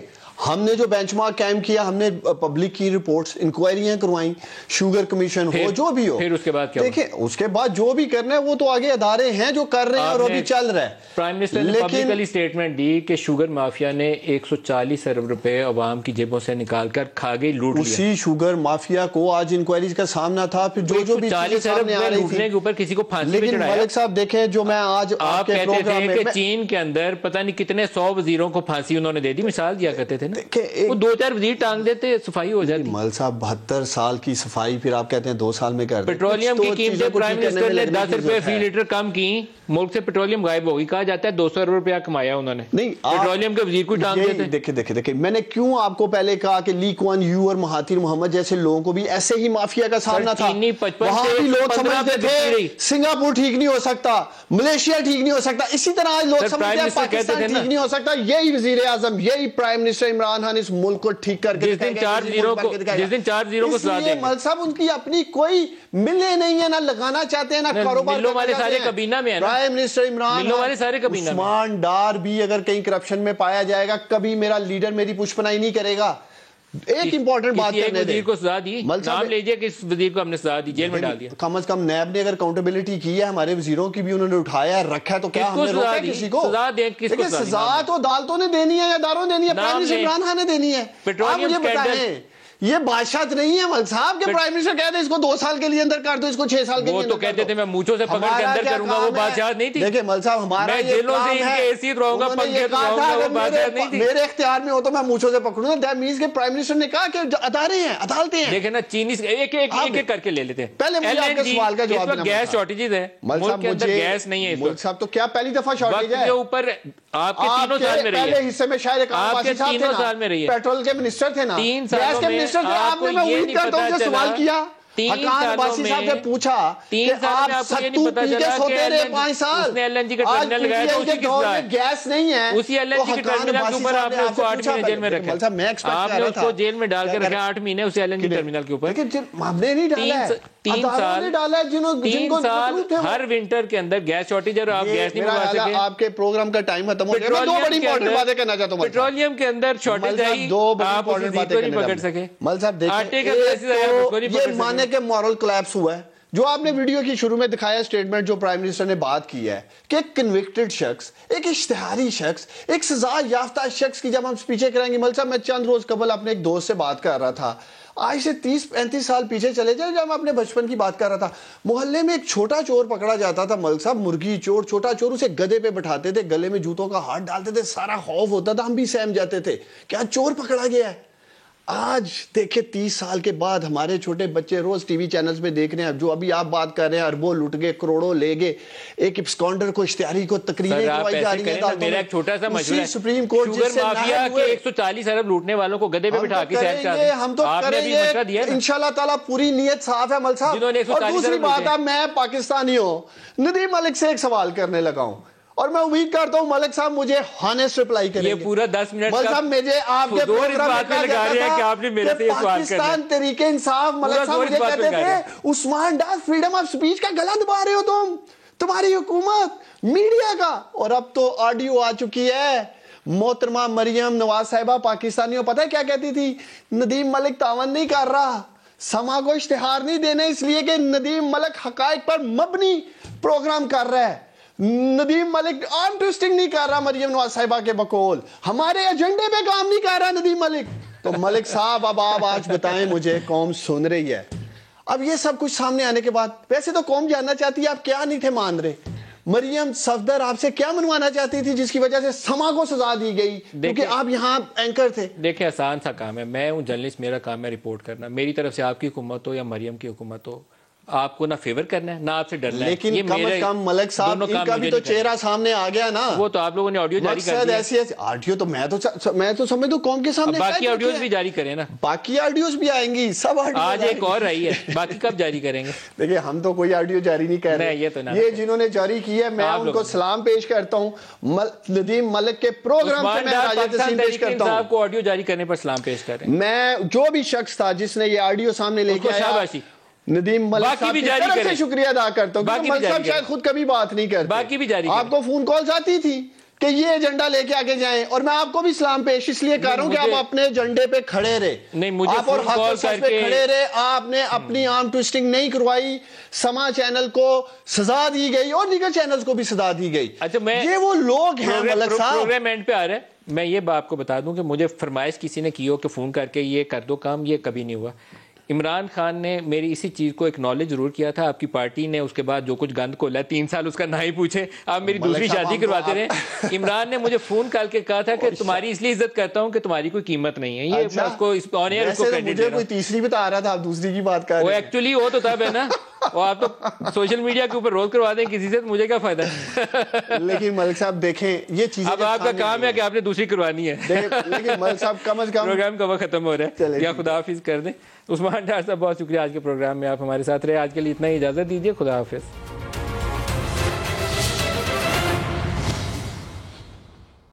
S4: ہم نے جو بینچ مارک قائم کیا, ہم نے پبلک کی رپورٹس, انکوائریاں کروائیں, شوگر کمیشن ہو, جو بھی ہو.
S1: پھر اس کے بعد کیا؟
S4: دیکھیں اس کے بعد جو بھی کرنا ہے وہ تو آگے ادارے ہیں جو کر رہے ہیں اور وہ بھی چل رہا ہے.
S1: پرائم منسٹر نے پبلکلی سٹیٹمنٹ دی کہ شوگر مافیا نے 140 ارب روپے عوام کی جیبوں سے نکال کر کھا گئی, لوٹ لیا.
S4: اسی شوگر مافیا کو آج انکوائریز کا سامنا تھا. پھر جو بھی
S1: 40 ارب لوٹنے کے اوپر کسی کو پھانسی پہ چڑھایا.
S4: ملک صاحب دیکھیں, جو میں آج
S1: آپ کہتے تھے کہ چین کے اندر پتہ نہیں کتنے 100 وزیروں کو پھانسی انہوں نے دے دی, مثال دیا کرتے تھے. نا, وہ 2-4 وزیر ٹانگ دیتے صفائی ہو جاتی.
S4: مل صاحب 72 سال کی صفائی پھر آپ کہتے ہیں 2 سال میں کر دیں.
S1: پیٹرولیم کی قیمتیں پرائم منسٹر نے 10 روپے فی لیٹر کم کی, ملک سے پیٹرولیم غائب ہوگی. کہا جاتا ہے 200 روپیہ کمایا انہوں نے.
S4: نہیں,
S1: پیٹرولیم کے وزیر کو ٹانگ دیتے.
S4: دیکھیں میں نے کیوں آپ کو پہلے کہا کہ لی کوان یو اور مہاتیر محمد جیسے لوگوں کو بھی ایسے ہی مافیا کا سامنا تھا. وہاں بھی لوگ سمجھتے تھے سنگاپور ٹھیک نہیں ہو سکتا, ملیشیا ٹھیک نہیں ہو سکتا, اسی طرح لوگ سمجھتے ہیں پاکستان ٹھیک نہیں ہو سکتا. یہی وزیر اعظم, یہی پرائم منسٹر عمران خان اس ملک کو ٹھیک کر کے
S1: جس دن 4-0 کو سلا دیں.
S4: مل صاحب ان کی اپنی کوئی ملیں نہیں ہے, نہ لگانا چاہتے ہیں, نہ کاروبار
S1: ملوں والے سارے کابینہ میں ہیں.
S4: پرائم منسٹر عمران
S1: ملوں والے سارے کابینہ میں.
S4: عثمان ڈار بھی اگر کہیں کرپشن میں پایا جائے گا, کبھی میرا لیڈر میری پشپنائی نہیں کرے گا. ایک امپورٹنٹ بات کرنے دیں,
S1: وزیر کو سزا دی, نام لیجئے کہ اس وزیر کو ہم نے سزا دی, جیل میں ڈال دیا.
S4: کم از کم نیب نے اگر اکاؤنٹیبلٹی کی ہے, ہمارے وزیروں کی بھی انہوں نے اٹھایا رکھا ہے, تو کیا ہم نے روکا کسی کو؟
S1: سزا دیں, کس کو سزا دی؟
S4: سزا تو عدالتوں نے دینی ہے یا اداروں نے دینی ہے, پرائم منسٹر عمران خان نے دینی ہے. آپ مجھے بتائیں, یہ بادشاہت نہیں ہے مل صاحب کہ پرائم منسٹر کہتے ہیں اس کو 2 سال کے لیے اندر کر دو, اس کو 6 سال کے لیے.
S1: وہ تو کہتے تھے میں مونچھوں سے پکڑ کے اندر کروں گا, وہ بادشاہت نہیں تھی.
S4: دیکھیں مل صاحب ہمارا
S1: میں جیلوں سے ان کے ایسی رہوں گا, پنکھے تو رہوں گا, وہ بادشاہت نہیں تھی.
S4: میرے اختیار میں ہو تو میں مونچھوں سے پکڑوں گا. دیٹ مینز کہ پرائم منسٹر نے کہا کہ ادارے ہیں, عدالتیں ہیں.
S1: دیکھیں نا چینی ایک کر کے لے لیتے ہیں.
S4: پہلے مجھے آپ کے سوال کا جواب دینا.
S1: گیس شارٹیجز ہے ملک کے اندر, گیس نہیں ہے
S4: ملک صاحب, تو کیا پہلی دفعہ شارٹیج ہے؟
S1: اوپر آپ کے 3 سال میں رہی ہے.
S4: پہلے حصے میں شاید
S1: آپ کے 3 سال میں رہی ہے,
S4: پیٹرول کے منسٹر تھے نا,
S1: 3 سالوں میں آپ کو یہ نہیں پتا چلا.
S4: سوال کیا حقان عباسی صاحب نے پوچھا کہ آپ ستو پی کے سوتے رہے 5 سال, آج پی ٹی آئی کے دور میں گیس نہیں ہے,
S1: اسی ایل این جی کے ٹرمینل کے اوپر آپ نے اس کو 8 مہینے جیل میں رکھا. آپ نے اس کو جیل میں ڈال کے رکھا 8 مہینے اسی ایل این جی ٹرمینل کے اوپر.
S4: ہم نے نہیں ڈالا ہے,
S1: 3 سال ہر ونٹر کے اندر گیس شارٹیج, اور آپ گیس نہیں منگوا سکے.
S4: آپ کے پروگرام کا ٹائم ختم ہو گیا. میں 2 بڑی امپورٹنٹ باتیں کہنا چاہتا ہوں.
S1: پیٹرولیم کے اندر شارٹیج آئی, آپ اس وزیر کو نہیں پکڑ سکے.
S4: مل صاحب
S1: آٹے کا پرائسز آیا, اس کو نہیں پکڑ
S4: یہ
S1: سکے.
S4: مانے کہ مورل کلیپس ہوا ہے. جو آپ نے ویڈیو کی شروع میں دکھایا سٹیٹمنٹ جو پرائم منسٹر نے بات کی ہے کہ ایک کنوکٹڈ شخص, ایک اشتہاری شخص, ایک سزا یافتہ شخص کی جب ہم پیچھے کریں گے. مل صاحب میں چند روز قبل اپنے ایک دوست سے بات کر رہا تھا, آج سے 30-35 سال پیچھے چلے جائیں, جب میں اپنے بچپن کی بات کر رہا تھا, محلے میں ایک چھوٹا چور پکڑا جاتا تھا ملک صاحب, مرغی چور, چھوٹا چور, اسے گدے پہ بٹھاتے تھے, گلے میں جوتوں کا ہاتھ ڈالتے تھے, سارا خوف ہوتا تھا, ہم بھی سہم جاتے تھے کیا چور پکڑا گیا ہے. آج دیکھیں 30 سال کے بعد ہمارے چھوٹے بچے روز ٹی وی چینلز میں دیکھ رہے ہیں, جو ابھی آپ بات کر رہے ہیں اربوں لٹ گئے, کروڑوں لے گئے, ایک اسکانڈر کو اشتہاری کو تقریریں کروائی جا رہی ہیں.
S1: میرا ایک چھوٹا سا مشورہ ہے,
S4: سپریم کورٹ
S1: شوگر مافیا کے 140 ارب لوٹنے والوں کو گدے پہ بٹھا کے سیر چاہتے ہیں.
S4: ہم تو کریں گے انشاءاللہ تعالیٰ, پوری نیت صاف ہے مل صاحب. اور دوسری بات ہے, میں پاکستانی ہوں, ندیم ملک سے ایک سوال کرنے لگا ہوں, اور میں امید کرتا ہوں ملک صاحب مجھے ہانیسٹ رپلائی کریں گے.
S1: یہ پورا 10 منٹ
S4: ملک صاحب مجھے آپ کے پروگرام میں کہا جاتا تھا کہ پاکستان تحریک انصاف, ملک صاحب مجھے کہتے تھے عثمان ڈار فریڈم آف سپیچ کا گلا دبا رہے ہو تمہاری حکومت میڈیا کا. اور اب تو آڈیو آ چکی ہے, محترمہ مریم نواز صاحبہ پاکستانیوں پتہ ہے کیا کہتی تھی, ندیم ملک تعاون نہیں کر رہا, سما کو اشتہار نہیں دینے اس لیے کہ ندیم ملک حقائق پر مبنی پروگرام کر رہا ہے, ندیم ملک آرم ٹویسٹنگ نہیں کر رہا مریم نواز صاحبہ کے بقول, ہمارے ایجنڈے پہ کام نہیں کر رہا ندیم ملک. تو ملک صاحب اب آپ آج بتائیں مجھے, قوم سن رہی ہے. اب یہ سب کچھ سامنے آنے کے بعد ویسے تو قوم جاننا چاہتی ہے آپ کیا نہیں تھے مان رہے. مریم صفدر آپ سے کیا منوانا چاہتی تھی جس کی وجہ سے سما کو سزا دی گئی, کیونکہ آپ یہاں اینکر تھے.
S1: دیکھیں آسان سا کام ہے, میں ہوں جرنلسٹ, میرا کام ہے رپورٹ کرنا. میری طرف سے آپ کی حکومت ہو یا مریم کی حکومت ہو, آپ کو نہ فیور کرنا ہے نہ آپ سے ڈرنا ہے.
S4: لیکن کم از کم ملک صاحب ان کا بھی تو چہرہ سامنے آ گیا نا.
S1: وہ تو آپ لوگوں نے آڈیو جاری کر دیا.
S4: آڈیو تو میں تو سمجھ دوں قوم کے سامنے.
S1: باقی آڈیوز بھی جاری کریں نا,
S4: باقی آڈیوز بھی آئیں گی, سب
S1: آج ایک اور رہی ہے, باقی کب جاری کریں گے؟
S4: دیکھیں ہم تو کوئی آڈیو جاری نہیں کر رہے, یہ جنہوں نے جاری کی ہے میں ان کو سلام پیش کرتا ہوں. ندیم ملک کے پروگرام سے میں راجہ تسلیم پیش کرتا ہوں.
S1: آپ کو آڈیو جاری کرنے پر سلام پیش کر رہے ہیں.
S4: میں جو بھی شخص تھا جس نے یہ آڈیو سامنے لے کے آیا, ندیم ملک صاحب کی طرف سے شکریہ ادا کرتا ہوں, کیونکہ ملک صاحب شاید خود کبھی بات نہیں کرتے.
S1: باقی بھی جاری
S4: آپ کو فون کالز آتی تھی کہ یہ ایجنڈا لے کے آگے جائیں, اور میں آپ کو بھی سلام پیش اس لیے کر رہا ہوں کہ آپ اپنے ایجنڈے پہ کھڑے رہے, آپ اور حق سچ پہ کھڑے رہے. آپ نے اپنی آرم ٹویسٹنگ نہیں کروائی, سما چینل کو سزا دی گئی اور دیگر چینلز کو بھی سزا دی گئی. یہ وہ لوگ ہیں ملک صاحب.
S1: پروگرام اینڈ پہ آ رہے ہیں. میں یہ آپ کو بتا دوں کہ مجھے فرمائش کسی نے کی ہو کہ فون کر کے یہ کر دو کام, یہ کبھی نہیں ہوا. عمران خان نے میری اسی چیز کو ایکنالج ضرور کیا تھا. آپ کی پارٹی نے اس کے بعد جو کچھ گند کھولا 3 سال اس کا نہ ہی پوچھیں, آپ میری دوسری شادی کرواتے رہے. عمران نے مجھے فون کر کے کہا تھا کہ تمہاری اس لیے عزت کرتا ہوں کہ تمہاری کوئی قیمت نہیں ہے. یہ میں اس کو آن ایئر اس کو کریڈٹ دے رہا ہوں.
S4: کوئی تیسری بتا رہا تھا, آپ دوسری کی بات کر رہے ہیں.
S1: وہ ایکچولی وہ تو تب ہے نا, وہ آپ تو سوشل میڈیا کے اوپر روز کروا دیں کسی سے, مجھے کیا فائدہ ہے.
S4: لیکن ملک صاحب دیکھیں یہ چیزیں
S1: اب آپ کا کام ہے کہ آپ نے دوسری کروانی ہے.
S4: لیکن ملک صاحب کم از کم
S1: پروگرام کا وقت ختم ہو رہا ہے, یا خدا حافظ کر دیں. عثمان ڈار صاحب بہت شکریہ, آج کے پروگرام میں آپ ہمارے ساتھ رہے. آج کے لیے اتنا ہی, اجازت دیجیے, خدا حافظ.